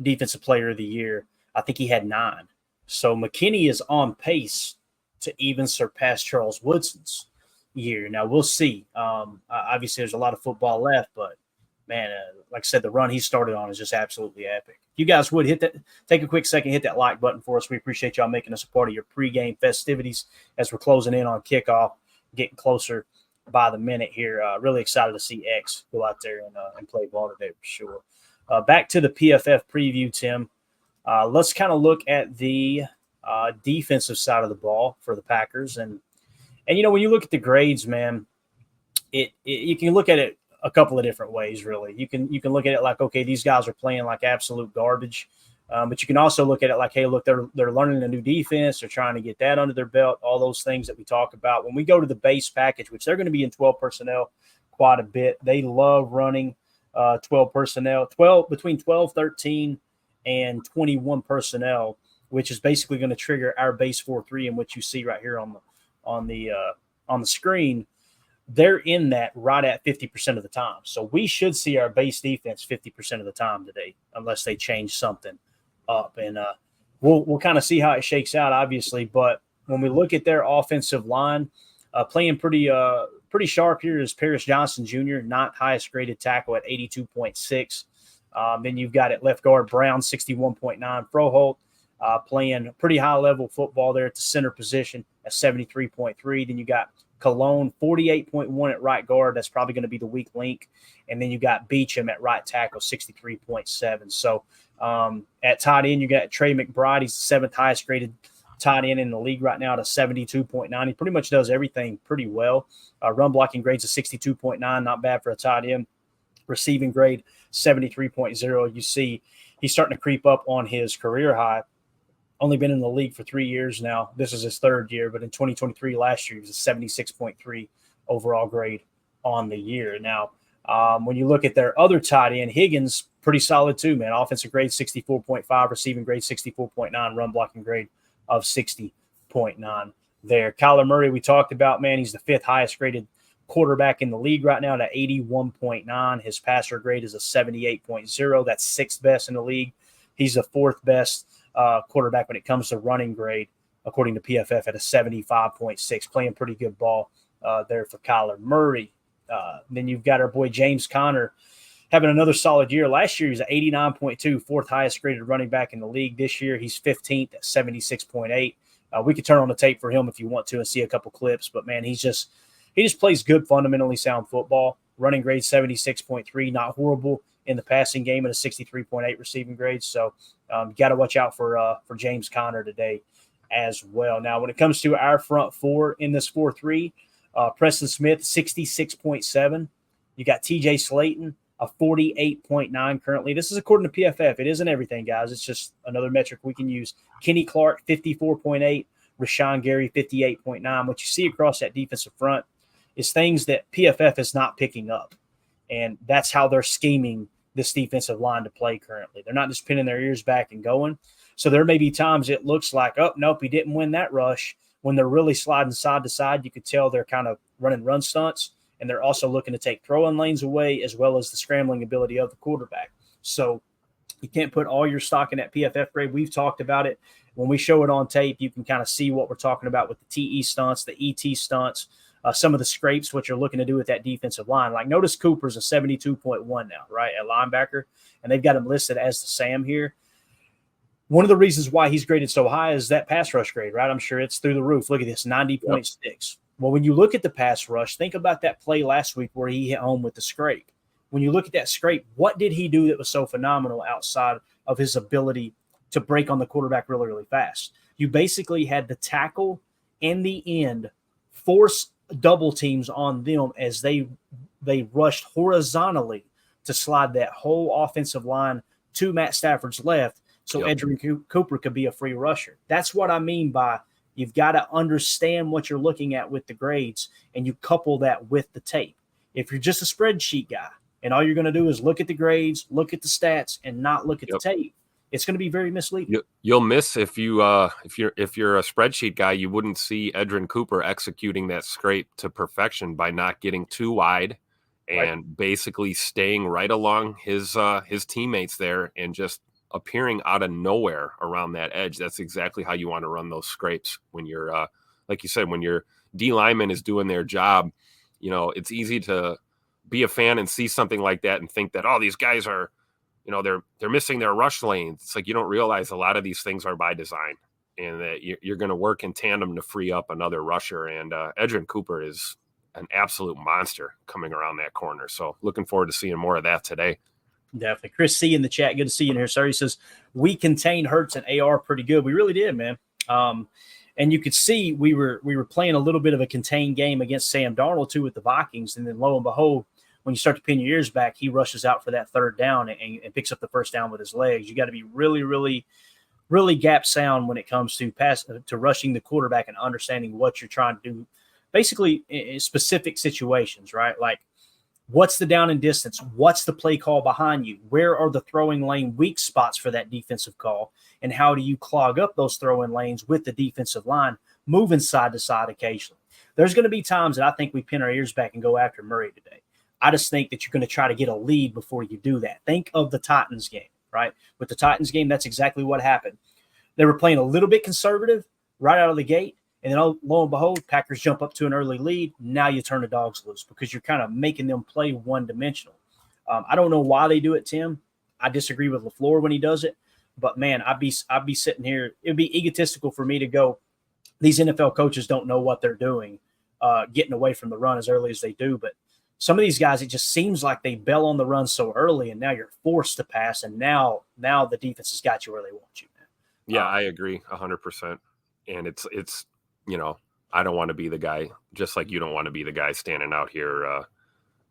Defensive Player of the Year, I think he had 9. So McKinney is on pace to even surpass Charles Woodson's year. Now, we'll see. Obviously, there's a lot of football left, but, man, like I said, the run he started on is just absolutely epic. You guys would take a quick second, hit that like button for us. We appreciate y'all making us a part of your pregame festivities as we're closing in on kickoff, getting closer by the minute here. Really excited to see X go out there and play ball today for sure. Back to the PFF preview, Tim. Let's kind of look at the defensive side of the ball for the Packers. And when you look at the grades, man, you can look at it a couple of different ways, really. You can look at it like, okay, these guys are playing like absolute garbage. But you can also look at it like, hey, look, they're learning a new defense. They're trying to get that under their belt, all those things that we talk about. When we go to the base package, which they're going to be in 12 personnel quite a bit, they love running 12 personnel, between 12, 13, and 21 personnel, which is basically going to trigger our base 4-3, in which you see right here on the screen. They're in that right at 50% of the time. So we should see our base defense 50% of the time today, unless they change something up. And we'll kind of see how it shakes out, obviously. But when we look at their offensive line, playing pretty sharp here is Paris Johnson Jr., not highest graded tackle at 82.6. Then you've got at left guard Brown, 61.9. Froholt playing pretty high level football there at the center position at 73.3. Then you got Cologne, 48.1 at right guard. That's probably going to be the weak link. And then you got Beecham at right tackle, 63.7. So at tight end, you got Trey McBride. He's the 7th highest graded tight end in the league right now at a 72.9. He pretty much does everything pretty well. Run blocking grades a 62.9, not bad for a tight end. Receiving grade 73.0. You see he's starting to creep up on his career high. Only been in the league for 3 years now. This is his 3rd year, but in 2023, last year, he was a 76.3 overall grade on the year. Now, when you look at their other tight end, Higgins, pretty solid too, man. Offensive grade 64.5, receiving grade 64.9, run blocking grade of 60.9 there. Kyler Murray, we talked about, man, he's the 5th highest graded quarterback in the league right now at 81.9. His passer grade is a 78.0. That's sixth best in the league. He's the fourth best quarterback when it comes to running grade, according to PFF, at a 75.6. Playing pretty good ball there for Kyler Murray. Then you've got our boy James Conner having another solid year. Last year, he was at 89.2, fourth highest graded running back in the league. This year, he's 15th at 76.8. We could turn on the tape for him if you want to and see a couple clips, but man, he just plays good, fundamentally sound football. Running grade 76.3, not horrible in the passing game, at a 63.8 receiving grade. So you got to watch out for James Conner today as well. Now, when it comes to our front four in this 4-3, Preston Smith 66.7. You got TJ Slayton, a 48.9 currently. This is according to PFF. It isn't everything, guys. It's just another metric we can use. Kenny Clark, 54.8. Rashawn Gary, 58.9. What you see across that defensive front is things that PFF is not picking up. And that's how they're scheming this defensive line to play currently. They're not just pinning their ears back and going. So there may be times it looks like, oh, nope, he didn't win that rush. When they're really sliding side to side, you could tell they're kind of running run stunts. And they're also looking to take throwing lanes away as well as the scrambling ability of the quarterback. So you can't put all your stock in that PFF grade. We've talked about it. When we show it on tape, you can kind of see what we're talking about with the TE stunts, the ET stunts, some of the scrapes, what you're looking to do with that defensive line. Like notice Cooper's a 72.1 now, right, at linebacker, and they've got him listed as the Sam here. One of the reasons why he's graded so high is that pass rush grade, right? I'm sure it's through the roof. Look at this, 90.6. Yep. Well, when you look at the pass rush, think about that play last week where he hit home with the scrape. When you look at that scrape, what did he do that was so phenomenal outside of his ability to break on the quarterback really, really fast? You basically had the tackle and the end force double teams on them as they rushed horizontally to slide that whole offensive line to Matt Stafford's left so Edgerrin Cooper could be a free rusher. That's what I mean by you've got to understand what you're looking at with the grades, and you couple that with the tape. If you're just a spreadsheet guy and all you're going to do is look at the grades, look at the stats, and not look at the tape, it's going to be very misleading. You'll miss if you're a spreadsheet guy, you wouldn't see Edgerrin Cooper executing that scrape to perfection by not getting too wide and basically staying right along his teammates there and just appearing out of nowhere around that edge. That's exactly how you want to run those scrapes when you're, like you said, when your D lineman is doing their job. You know, it's easy to be a fan and see something like that and think that, oh, these guys are, you know, they're missing their rush lanes. It's like you don't realize a lot of these things are by design, and that you're going to work in tandem to free up another rusher. And Edgerrin Cooper is an absolute monster coming around that corner. So looking forward to seeing more of that today. Definitely. Chris C in the chat. Good to see you in here, sir. He says, we contained Hurts and AR pretty good. We really did, man. And you could see we were playing a little bit of a contained game against Sam Darnold, too, with the Vikings. And then lo and behold, when you start to pin your ears back, he rushes out for that third down and picks up the first down with his legs. You got to be really, really, really gap sound when it comes to rushing the quarterback and understanding what you're trying to do, basically in specific situations, right? Like, what's the down and distance? What's the play call behind you? Where are the throwing lane weak spots for that defensive call? And how do you clog up those throwing lanes with the defensive line, moving side to side occasionally? There's going to be times that I think we pin our ears back and go after Murray today. I just think that you're going to try to get a lead before you do that. Think of the Titans game, right? With the Titans game, that's exactly what happened. They were playing a little bit conservative right out of the gate. And then, lo and behold, Packers jump up to an early lead. Now you turn the dogs loose because you're kind of making them play one-dimensional. I don't know why they do it, Tim. I disagree with LaFleur when he does it. But, man, I'd be sitting here. It would be egotistical for me to go, these NFL coaches don't know what they're doing, getting away from the run as early as they do. But some of these guys, it just seems like they bail on the run so early, and now you're forced to pass, and now the defense has got you where they want you, man. Yeah, I agree 100%. And it's you know, I don't want to be the guy, just like you don't want to be the guy standing out here,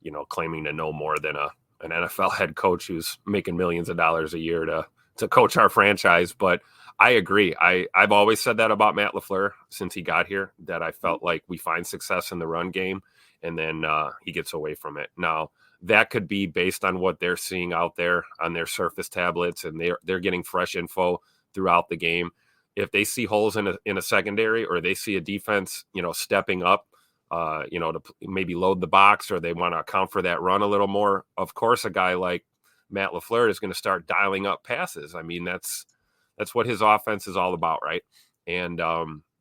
you know, claiming to know more than an NFL head coach who's making millions of dollars a year to coach our franchise. But I agree. I've always said that about Matt LaFleur since he got here, that I felt like we find success in the run game and then he gets away from it. Now, that could be based on what they're seeing out there on their Surface tablets, and they're getting fresh info throughout the game. If they see holes in a secondary, or they see a defense, you know, stepping up to maybe load the box, or they want to account for that run a little more. Of course, a guy like Matt LaFleur is going to start dialing up passes. I mean, that's what his offense is all about, right? And,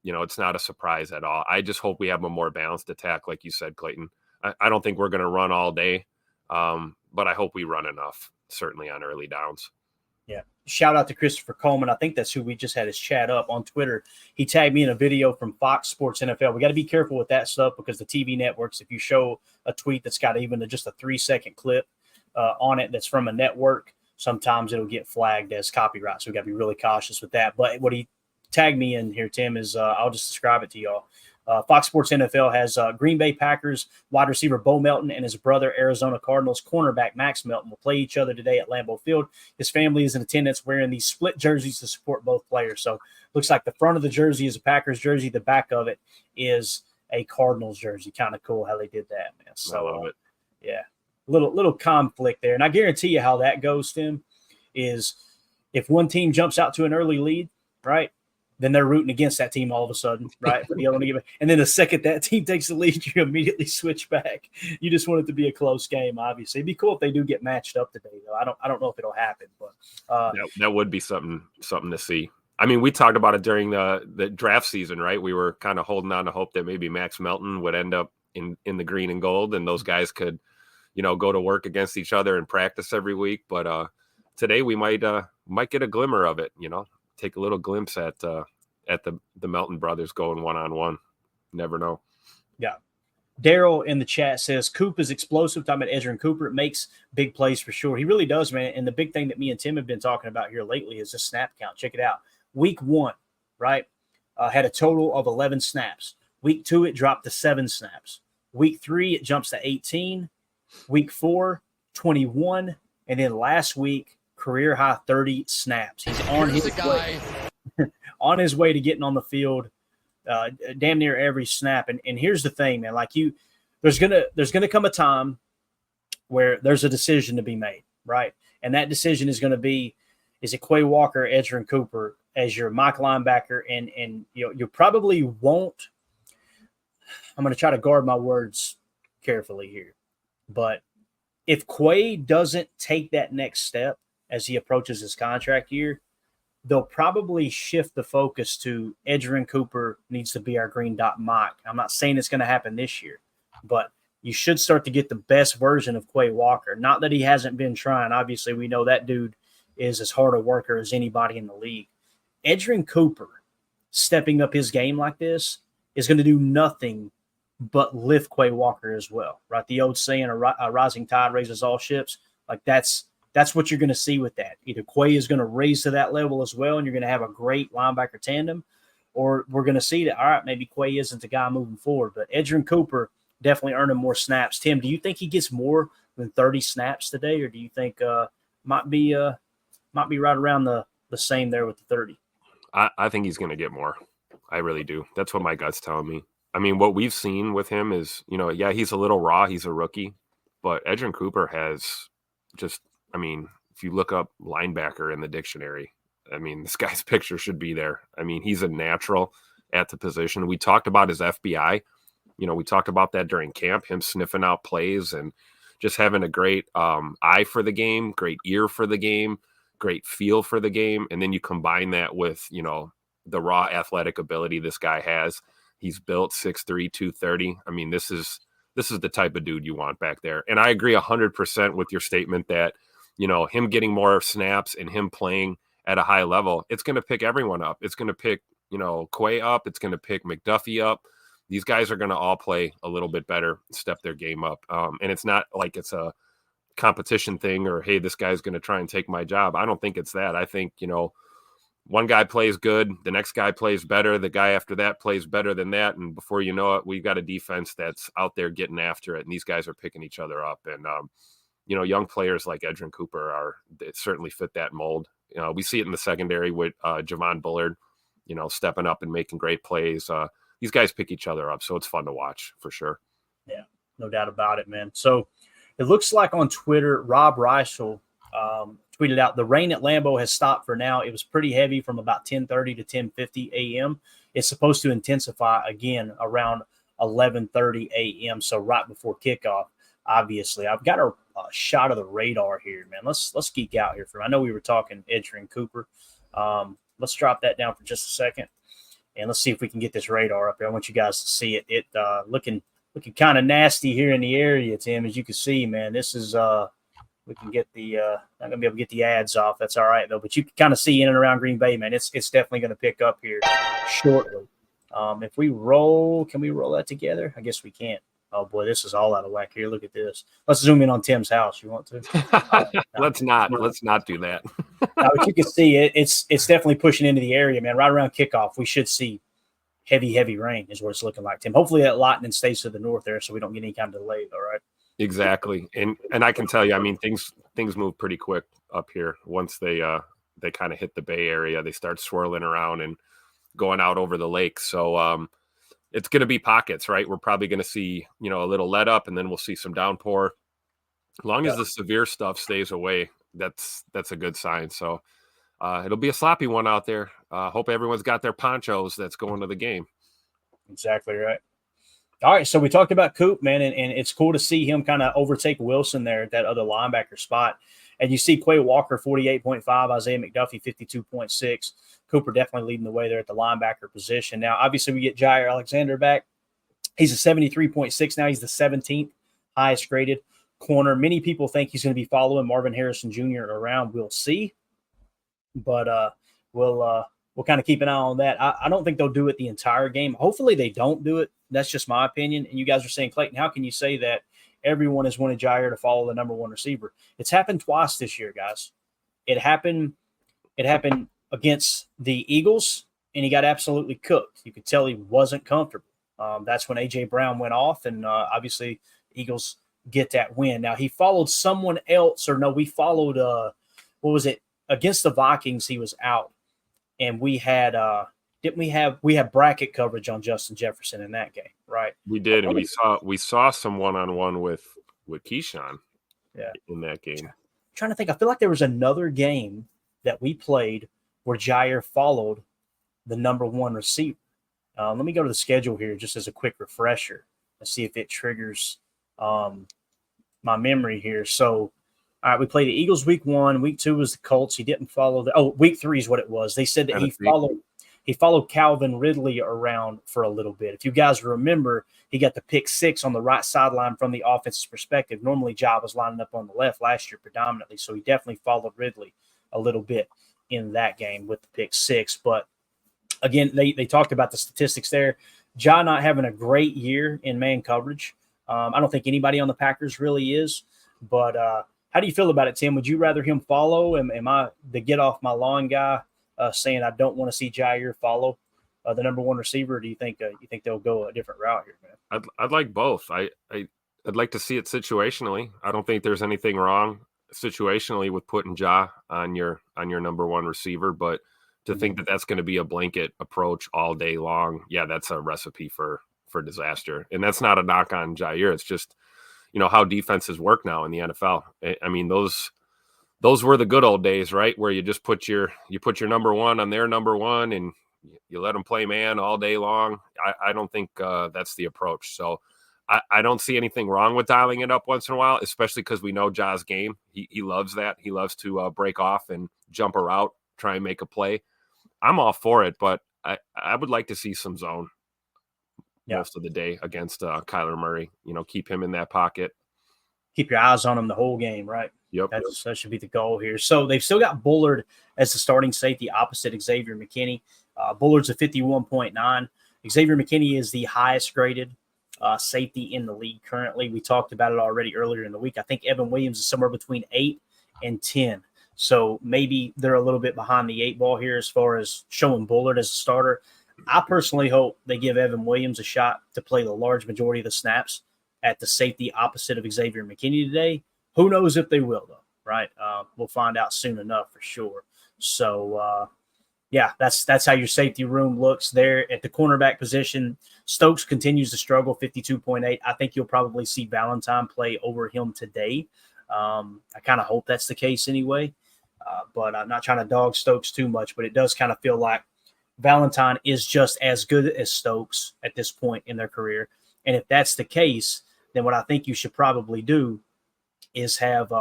it's not a surprise at all. I just hope we have a more balanced attack, like you said, Clayton. I don't think we're going to run all day, but I hope we run enough, certainly on early downs. Yeah. Shout out to Christopher Coleman. I think that's who we just had his chat up on Twitter. He tagged me in a video from Fox Sports NFL. We got to be careful with that stuff because the TV networks, if you show a tweet that's got even just a 3-second clip on it that's from a network, sometimes it'll get flagged as copyright. So we got to be really cautious with that. But what he tagged me in here, Tim, is I'll just describe it to y'all. Fox Sports NFL has Green Bay Packers wide receiver Bo Melton and his brother Arizona Cardinals cornerback Max Melton will play each other today at Lambeau Field. His family is in attendance wearing these split jerseys to support both players. So looks like the front of the jersey is a Packers jersey. The back of it is a Cardinals jersey. Kind of cool how they did that, man. So, I love it. Yeah, little conflict there. And I guarantee you how that goes, Tim, is if one team jumps out to an early lead, right, then they're rooting against that team all of a sudden, right? For the other one to give it. And then the second that team takes the lead, you immediately switch back. You just want it to be a close game, obviously. It'd be cool if they do get matched up today, though. I don't know if it'll happen, but that would be something to see. I mean, we talked about it during the draft season, right? We were kind of holding on to hope that maybe Max Melton would end up in the green and gold, and those guys could, go to work against each other and practice every week. But today we might get a glimmer of it, take a little glimpse at the Melton brothers going one-on-one. Never know. Yeah. Daryl in the chat says, Coop is explosive. Talking about Edgerrin Cooper. It makes big plays for sure. He really does, man. And the big thing that me and Tim have been talking about here lately is the snap count. Check it out. Week 1, right, had a total of 11 snaps. Week 2, it dropped to 7 snaps. Week 3, it jumps to 18. Week 4, 21. And then last week, career high 30 snaps. He's on his way. On his way to getting on the field damn near every snap. And here's the thing, man, there's gonna come a time where there's a decision to be made, right? And that decision is going to be, is it Quay Walker, Edgerrin Cooper as your Mike linebacker? And you probably won't, I'm going to try to guard my words carefully here, but if Quay doesn't take that next step as he approaches his contract year, they'll probably shift the focus to Edgerrin Cooper needs to be our green dot Mike. I'm not saying it's going to happen this year, but you should start to get the best version of Quay Walker. Not that he hasn't been trying. Obviously, we know that dude is as hard a worker as anybody in the league. Edgerrin Cooper stepping up his game like this is going to do nothing but lift Quay Walker as well, right? The old saying, a rising tide raises all ships. Like that's what you're going to see with that. Either Quay is going to raise to that level as well, and you're going to have a great linebacker tandem, or we're going to see that, all right, maybe Quay isn't the guy moving forward. But Edgerrin Cooper definitely earning more snaps. Tim, do you think he gets more than 30 snaps today, or do you think might be right around the same there with the 30? I think he's going to get more. I really do. That's what my gut's telling me. I mean, what we've seen with him is, yeah, he's a little raw. He's a rookie. But Edgerrin Cooper has just, I mean, if you look up linebacker in the dictionary, I mean, this guy's picture should be there. I mean, he's a natural at the position. We talked about his FBI. We talked about that during camp, him sniffing out plays and just having a great eye for the game, great ear for the game, great feel for the game. And then you combine that with, the raw athletic ability this guy has. He's built 6'3", 230. I mean, this is the type of dude you want back there. And I agree 100% with your statement that, him getting more snaps and him playing at a high level, it's going to pick everyone up. It's going to pick, Quay up. It's going to pick McDuffie up. These guys are going to all play a little bit better, step their game up. And it's not like it's a competition thing or, hey, this guy's going to try and take my job. I don't think it's that. I think, one guy plays good, the next guy plays better, the guy after that plays better than that, and before you know it, we've got a defense that's out there getting after it, and these guys are picking each other up. And, young players like Edgerrin Cooper they certainly fit that mold. We see it in the secondary with Javon Bullard, stepping up and making great plays. These guys pick each other up, so it's fun to watch for sure. Yeah, no doubt about it, man. So it looks like on Twitter, Rob Reichel tweeted out, the rain at Lambeau has stopped for now. It was pretty heavy from about 10:30 to 10:50 a.m. It's supposed to intensify again around 11:30 a.m., so right before kickoff. Obviously, I've got a shot of the radar here, man. Let's geek out here for. I know we were talking Edgerrin Cooper. Let's drop that down for just a second, and let's see if we can get this radar up here. I want you guys to see it. It looking kind of nasty here in the area, Tim. As you can see, man, this is we can get the not gonna be able to get the ads off. That's all right though. But you can kind of see in and around Green Bay, man. It's definitely going to pick up here shortly. If we roll, can we roll that together? I guess we can't. Oh boy, this is all out of whack here. Look at this. Let's zoom in on Tim's house. You want to? Let's not do that. But you can see it's definitely pushing into the area, man. Right around kickoff, we should see heavy rain is what it's looking like, Tim. Hopefully that lightning stays to the north there so we don't get any kind of delay. All right. Exactly. And I can tell you, I mean, things move pretty quick up here. Once they kind of hit the Bay Area, they start swirling around and going out over the lake. So it's going to be pockets, right? We're probably going to see, a little let up, and then we'll see some downpour. As long as the severe stuff stays away, that's a good sign. So it'll be a sloppy one out there. Hope everyone's got their ponchos that's going to the game. Exactly right. All right, so we talked about Coop, man, and it's cool to see him kind of overtake Wilson there at that other linebacker spot. And you see Quay Walker, 48.5, Isaiah McDuffie, 52.6. Cooper definitely leading the way there at the linebacker position. Now, obviously, we get Jair Alexander back. He's a 73.6 now. He's the 17th highest graded corner. Many people think he's going to be following Marvin Harrison Jr. around. We'll see. But we'll kind of keep an eye on that. I don't think they'll do it the entire game. Hopefully they don't do it. That's just my opinion. And you guys are saying, Clayton, how can you say that everyone has wanted Jair to follow the number one receiver? It's happened twice this year, guys. It happened against the Eagles, and he got absolutely cooked. You could tell he wasn't comfortable. That's when A.J. Brown went off, and obviously Eagles get that win. Now, he followed someone else, or no, we followed what was it? Against the Vikings, he was out. And we had we had bracket coverage on Justin Jefferson in that game, right? We did, and we saw some one-on-one with Keyshawn in that game. I'm trying to think. I feel like there was another game that we played where Jair followed the number one receiver. Let me go to the schedule here just as a quick refresher and see if it triggers my memory here. So, all right, we played the Eagles week 1. Week 2 was the Colts. He didn't follow week 3 is what it was. They said that he followed Calvin Ridley around for a little bit. If you guys remember, he got the pick 6 on the right sideline from the offense's perspective. Normally, Ja was lining up on the left last year predominantly, so he definitely followed Ridley a little bit in that game with the pick 6. But again, they talked about the statistics there. Ja not having a great year in man coverage. I don't think anybody on the Packers really is. But how do you feel about it, Tim? Would you rather him follow? Am I the get off my lawn guy saying I don't want to see Jair follow the number one receiver? Or do you think they'll go a different route here, man? I'd like both. I'd like to see it situationally. I don't think there's anything wrong situationally with putting Ja on your number one receiver, but to think that that's going to be a blanket approach all day long, that's a recipe for disaster. And that's not a knock on Jair. It's just how defenses work now in the NFL. I mean, those were the good old days, right? Where you just put your number one on their number one and you let them play man all day long. I don't think that's the approach. So I don't see anything wrong with dialing it up once in a while, especially because we know Ja's game. He loves that. He loves to break off and jump a route, try and make a play. I'm all for it, but I would like to see some zone most of the day against Kyler Murray. Keep him in that pocket. Keep your eyes on him the whole game, right? Yep. That should be the goal here. So they've still got Bullard as the starting safety opposite Xavier McKinney. Bullard's a 51.9. Xavier McKinney is the highest graded safety in the league currently. We talked about it already earlier in the week. I think Evan Williams is somewhere between 8 and 10. So maybe they're a little bit behind the 8 ball here as far as showing Bullard as a starter. I personally hope they give Evan Williams a shot to play the large majority of the snaps at the safety opposite of Xavier McKinney today. Who knows if they will, though, right? We'll find out soon enough for sure. So, that's how your safety room looks there. At the cornerback position, Stokes continues to struggle, 52.8. I think you'll probably see Valentine play over him today. I kind of hope that's the case anyway, but I'm not trying to dog Stokes too much, but it does kind of feel like Valentine is just as good as Stokes at this point in their career. And if that's the case, then what I think you should probably do is have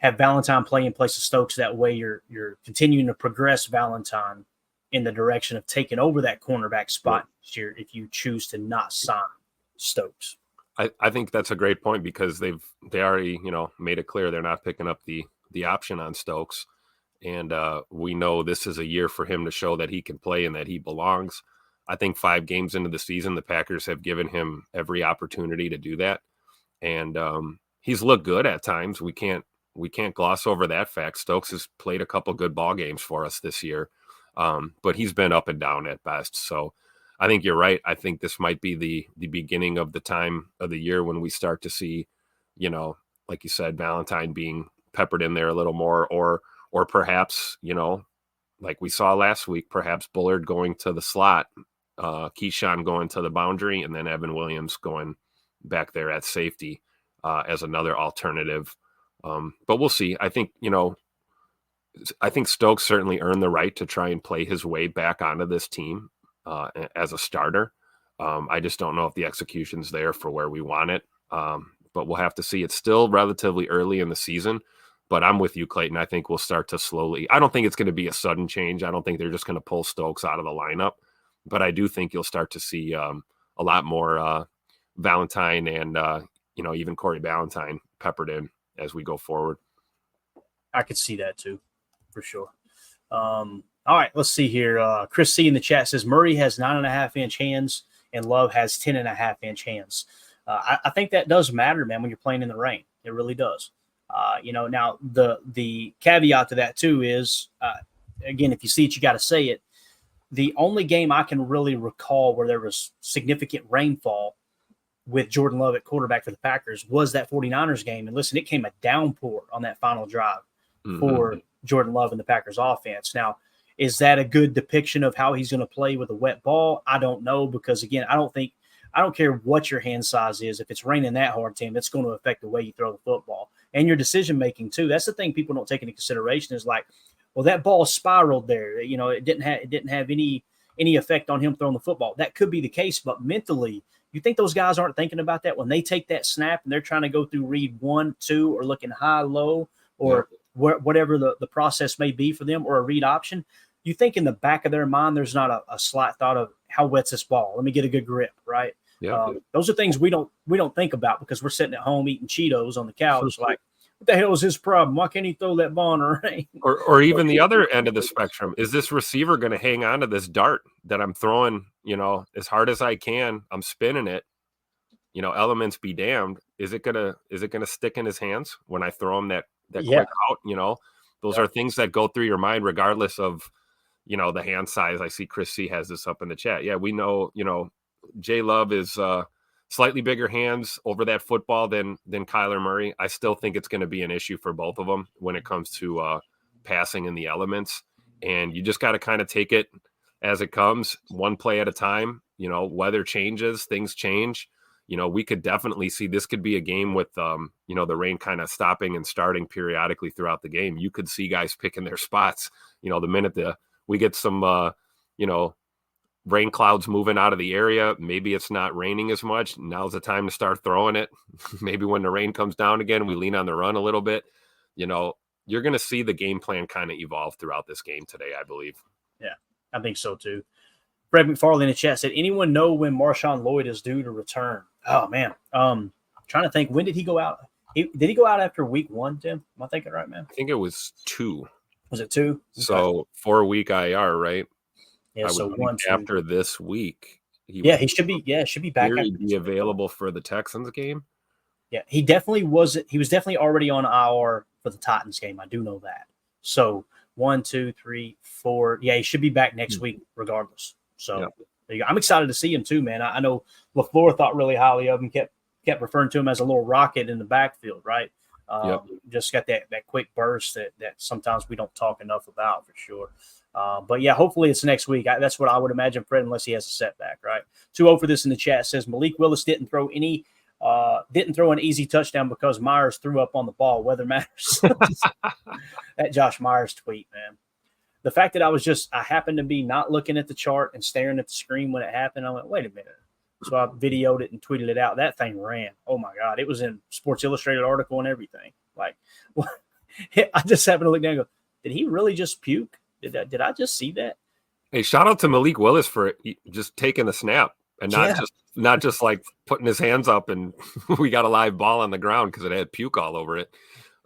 Valentine play in place of Stokes. That way you're continuing to progress Valentine in the direction of taking over that cornerback spot this year if you choose to not sign Stokes. I think that's a great point because they already, made it clear they're not picking up the option on Stokes. And we know this is a year for him to show that he can play and that he belongs. I think 5 games into the season, the Packers have given him every opportunity to do that. And he's looked good at times. We can't gloss over that fact. Stokes has played a couple good ball games for us this year, but he's been up and down at best. So I think you're right. I think this might be the beginning of the time of the year when we start to see, like you said, Valentine being peppered in there a little more, or perhaps, like we saw last week, perhaps Bullard going to the slot, Keyshawn going to the boundary, and then Evan Williams going back there at safety as another alternative. But we'll see. I think Stokes certainly earned the right to try and play his way back onto this team as a starter. I just don't know if the execution's there for where we want it. But we'll have to see. It's still relatively early in the season, but I'm with you, Clayton. I think we'll start to slowly. I don't think it's going to be a sudden change. I don't think they're just going to pull Stokes out of the lineup, but I do think you'll start to see a lot more Valentine and, even Corey Ballantyne peppered in as we go forward. I could see that too, for sure. All right, let's see here. Chris C in the chat says Murray has 9.5-inch hands and Love has 10.5-inch hands. I think that does matter, man, when you're playing in the rain. It really does. Now the caveat to that too is, again, if you see it, you got to say it. The only game I can really recall where there was significant rainfall with Jordan Love at quarterback for the Packers was that 49ers game. And listen, it came a downpour on that final drive for Jordan Love and the Packers offense. Now, is that a good depiction of how he's going to play with a wet ball? I don't know, because again, I don't care what your hand size is. If it's raining that hard, Tim, it's going to affect the way you throw the football and your decision making too. That's the thing people don't take into consideration is like, well, that ball spiraled there. It didn't have any effect on him throwing the football. That could be the case, but mentally, you think those guys aren't thinking about that when they take that snap and they're trying to go through read 1, 2, or looking high, low, or whatever the process may be for them, or a read option. You think in the back of their mind, there's not a slight thought of how wet's this ball? Let me get a good grip, right? Yeah. Those are things we don't think about because we're sitting at home eating Cheetos on the couch. Like, what the hell is his problem? Why can't he throw that ball in the rain? Or even the other end of the spectrum. Is this receiver going to hang on to this dart that I'm throwing, as hard as I can? I'm spinning it. Elements be damned. Is it gonna stick in his hands when I throw him that quick out? Those are things that go through your mind regardless of, the hand size. I see Chris C has this up in the chat. Yeah, we know, Jay Love is slightly bigger hands over that football than Kyler Murray. I still think it's going to be an issue for both of them when it comes to passing in the elements. And you just got to kind of take it as it comes, one play at a time. Weather changes, things change. We could definitely see this could be a game with, the rain kind of stopping and starting periodically throughout the game. You could see guys picking their spots, the minute we get some, rain clouds moving out of the area. Maybe it's not raining as much. Now's the time to start throwing it. Maybe when the rain comes down again, we lean on the run a little bit. You're going to see the game plan kind of evolve throughout this game today, I believe. Yeah, I think so too. Fred McFarlane in the chat said, anyone know when Marshawn Lloyd is due to return? Oh, man. Trying to think, when did he go out? Did he go out after week 1, Tim? Am I thinking right, man? I think it was 2. Was it 2? So 4-week IR, right? Yeah, so 1, 2. After this week. He should be back. He'd be available for the Texans game. Yeah, he definitely was. He was definitely already on IR for the Titans game. I do know that. So 1, 2, 3, 4. Yeah, he should be back next week regardless. So there you go. I'm excited to see him too, man. I know LaFleur thought really highly of him, kept referring to him as a little rocket in the backfield, right? Just got that quick burst that sometimes we don't talk enough about, for sure. But yeah, hopefully it's next week. That's what I would imagine, Fred, unless he has a setback, right? 2-0 for this in the chat says Malik Willis didn't throw an easy touchdown because Myers threw up on the ball. Weather matters. That Josh Myers tweet, man. The fact that I happened to be not looking at the chart and staring at the screen when it happened, I went, wait a minute. So I videoed it and tweeted it out. That thing ran. Oh, my God. It was in Sports Illustrated article and everything. Like, I just happened to look down and go, did he really just puke? Did I just see that? Hey, shout out to Malik Willis for just taking the snap and not just like putting his hands up and we got a live ball on the ground because it had puke all over it.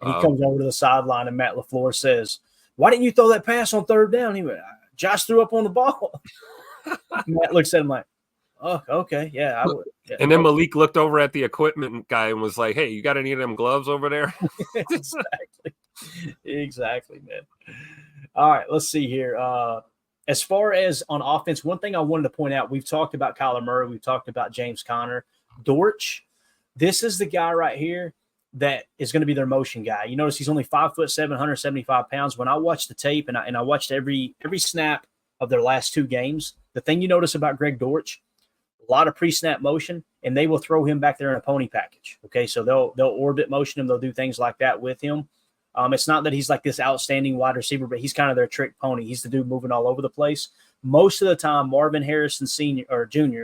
And he comes over to the sideline and Matt LaFleur says, "Why didn't you throw that pass on third down?" He went, "Josh threw up on the ball." Matt looks at him like, "Oh, okay, yeah, I would." Yeah. And then Malik looked over at the equipment guy and was like, "Hey, you got any of them gloves over there?" Exactly, man. All right, let's see here. As far as on offense, one thing I wanted to point out, we've talked about Kyler Murray, we've talked about James Conner. Dortch, this is the guy right here that is going to be their motion guy. You notice he's only 5'7", 175 pounds. When I watched the tape and I watched every snap of their last two games, the thing you notice about Greg Dortch, a lot of pre-snap motion, and they will throw him back there in a pony package. Okay, so they'll orbit motion him. They'll do things like that with him. It's not that he's like this outstanding wide receiver, but he's kind of their trick pony. He's the dude moving all over the place. Most of the time, Marvin Harrison Sr. or Jr.,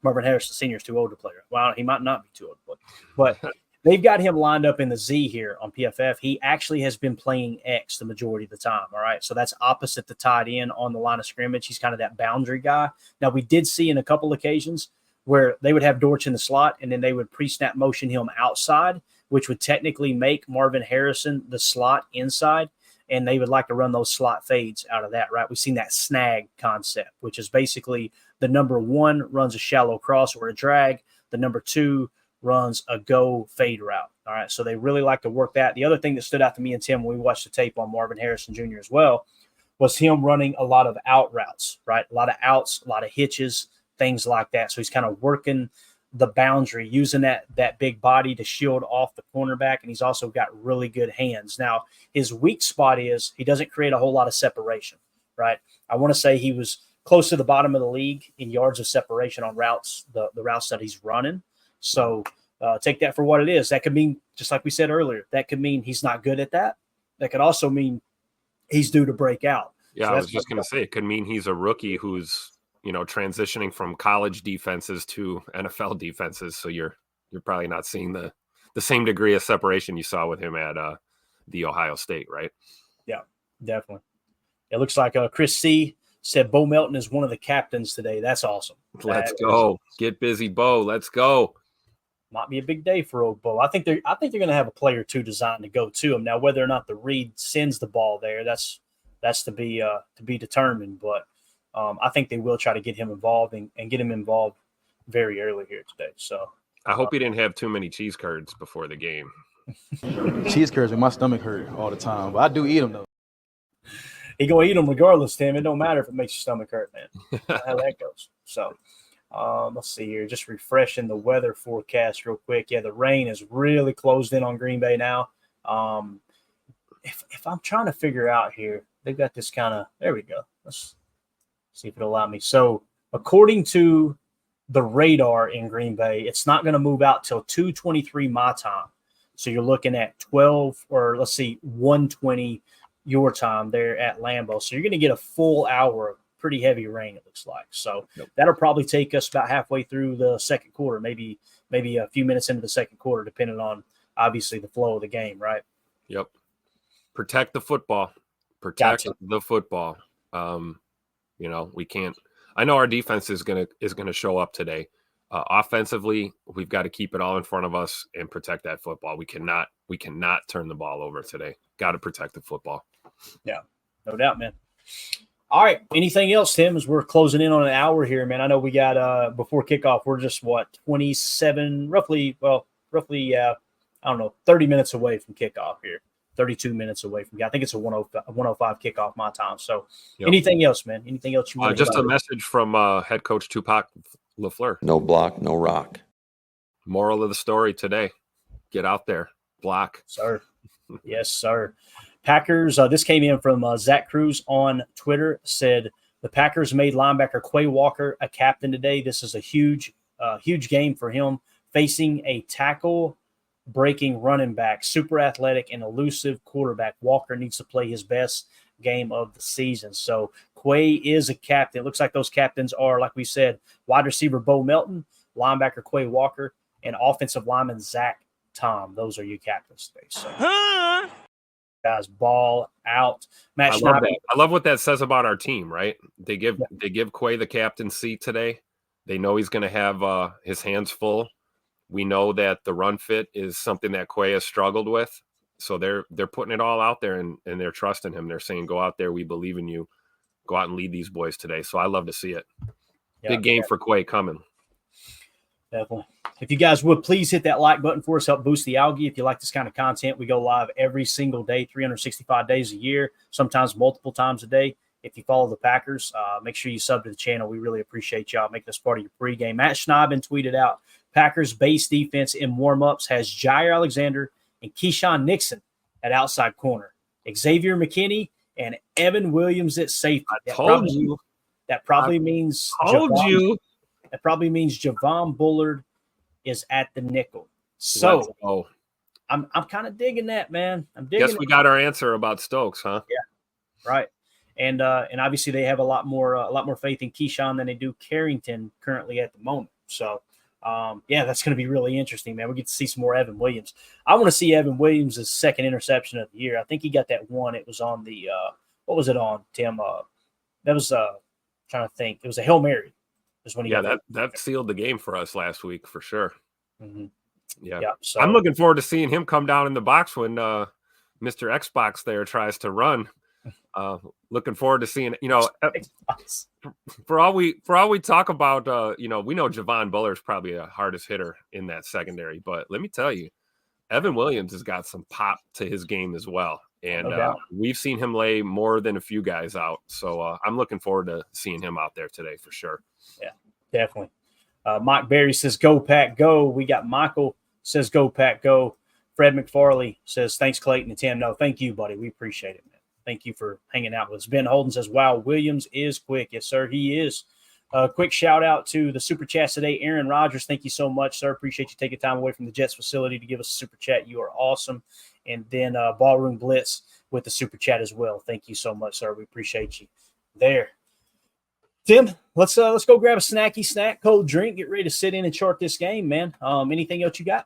Marvin Harrison Sr. is too old to play. Well, he might not be too old to play, but they've got him lined up in the Z here on PFF. He actually has been playing X the majority of the time, all right? So that's opposite the tight end on the line of scrimmage. He's kind of that boundary guy. Now, we did see in a couple occasions where they would have Dortch in the slot, and then they would pre-snap motion him outside, which would technically make Marvin Harrison the slot inside, and they would like to run those slot fades out of that, right? We've seen that snag concept, which is basically the number one runs a shallow cross or a drag. The number two runs a go fade route. All right, so they really like to work that. The other thing that stood out to me and Tim when we watched the tape on Marvin Harrison Jr. as well was him running a lot of out routes, right? A lot of outs, a lot of hitches, things like that. So he's kind of working the boundary, using that big body to shield off the cornerback, and he's also got really good hands. Now, his weak spot is he doesn't create a whole lot of separation, right? I want to say he was close to the bottom of the league in yards of separation on routes, the routes that he's running. So take that for what it is. That could mean, just like we said earlier, that could mean he's not good at that. That could also mean he's due to break out. Yeah, so I was just going to say, it could mean he's a rookie who's, transitioning from college defenses to NFL defenses. So you're probably not seeing the same degree of separation you saw with him at the Ohio State, right? Yeah, definitely. It looks like Chris C. said Bo Melton is one of the captains today. That's awesome. Let's go. Get busy, Bo. Let's go. Might be a big day for old Bo. I think they're going to have a player or two designed to go to him. Now, whether or not the Reed sends the ball there, that's to be determined. But I think they will try to get him involved and get him involved very early here today. So I hope he didn't have too many cheese curds before the game. Cheese curds make my stomach hurt all the time, but I do eat them though. He gonna eat them regardless, Tim. It don't matter if it makes your stomach hurt, man. How that goes. So let's see here. Just refreshing the weather forecast real quick. Yeah, the rain is really closed in on Green Bay now. If I'm trying to figure out here, they've got this kind of – there we go. Let's see if it'll allow me. So according to the radar in Green Bay, it's not going to move out till 2:23 my time. So you're looking at 1:20 your time there at Lambeau. So you're going to get a full hour of pretty heavy rain, it looks like. So that'll probably take us about halfway through the second quarter, maybe a few minutes into the second quarter, depending on obviously the flow of the game, right? Yep. Protect the football. Protect the football. We can't. I know our defense is gonna show up today. Offensively, we've got to keep it all in front of us and protect that football. We cannot turn the ball over today. Got to protect the football. Yeah, no doubt, man. All right. Anything else, Tim, as we're closing in on an hour here, man? I know we got before kickoff, we're just 27, roughly, I don't know, 30 minutes away from kickoff here. 32 minutes away from. I think it's a 105 kickoff my time. So, Anything else, man? Anything else you want? Just a message from head coach Tupac LaFleur. No block, no rock. Moral of the story today: get out there, block, sir. Yes, sir. Packers. This came in from Zach Cruz on Twitter. Said the Packers made linebacker Quay Walker a captain today. This is a huge game for him, facing a tackle breaking running back, super athletic and elusive quarterback. Walker needs to play his best game of the season. So Quay is a captain. It looks like those captains are, like we said, wide receiver Bo Melton, linebacker Quay Walker, and offensive lineman Zach Tom. Those are your captains today. So guys, ball out. Matt I love Schneider. that. I love what that says about our team, right? They give Quay the captain seat today. They know he's going to have his hands full. We know that the run fit is something that Quay has struggled with. So they're putting it all out there and they're trusting him. They're saying, go out there. We believe in you. Go out and lead these boys today. So I love to see it. Big game for Quay coming. Definitely. If you guys would please hit that like button for us, help boost the algae. If you like this kind of content, we go live every single day, 365 days a year, sometimes multiple times a day. If you follow the Packers, make sure you sub to the channel. We really appreciate y'all making us part of your pregame. Matt Schneiden tweeted out, Packers base defense in warmups has Jair Alexander and Keyshawn Nixon at outside corner, Xavier McKinney and Evan Williams at safety. That probably means Javon Bullard is at the nickel. So I'm kind of digging that, man. I'm digging. Guess we got our answer about Stokes, huh? Yeah, right. And obviously they have a lot more faith in Keyshawn than they do Carrington currently at the moment. So that's going to be really interesting, man. We get to see some more Evan Williams. I want to see Evan Williams' second interception of the year. I think he got that one. It was on the what was it on, Tim? That was trying to think. It was a Hail Mary. When he that sealed the game for us last week for sure. Mm-hmm. Yeah. So I'm looking forward to seeing him come down in the box when Mr. Xbox there tries to run. Looking forward to seeing, for all we talk about, we know Javon Bullard's probably the hardest hitter in that secondary, but let me tell you, Evan Williams has got some pop to his game as well. And we've seen him lay more than a few guys out. So I'm looking forward to seeing him out there today for sure. Yeah, definitely. Mike Berry says, go Pack, go. We got Michael says, go Pack, go. Fred McFarley says, thanks, Clayton and Tim. No, thank you, buddy. We appreciate it, man. Thank you for hanging out with us. Ben Holden says, wow, Williams is quick. Yes, sir, he is. Quick shout out to the Super Chats today. Aaron Rodgers, thank you so much, sir. Appreciate you taking time away from the Jets facility to give us a Super Chat. You are awesome. And then Ballroom Blitz with the Super Chat as well. Thank you so much, sir. We appreciate you there. Tim, let's go grab a snack, cold drink, get ready to sit in and chart this game, man. Anything else you got?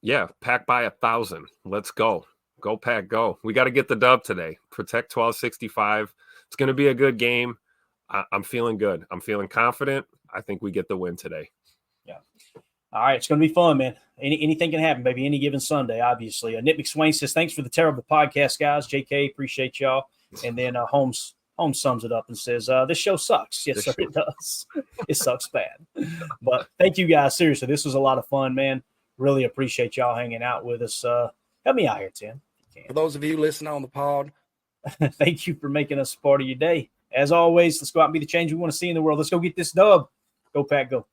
Yeah, Pack by 1,000. Let's go. Go Pack, go. We got to get the dub today. Protect 1265. It's going to be a good game. I'm feeling good. I'm feeling confident. I think we get the win today. Yeah. All right. It's going to be fun, man. Anything can happen, baby. Any given Sunday, obviously. Nick McSwain says, thanks for the terrible podcast, guys. JK, appreciate y'all. And then Holmes sums it up and says, this show sucks. Yes, sir, it does. It sucks bad. But thank you guys. Seriously, this was a lot of fun, man. Really appreciate y'all hanging out with us. Help me out here, Tim. For those of you listening on the pod, thank you for making us part of your day. As always, let's go out and be the change we want to see in the world. Let's go get this dub. Go Pack, go.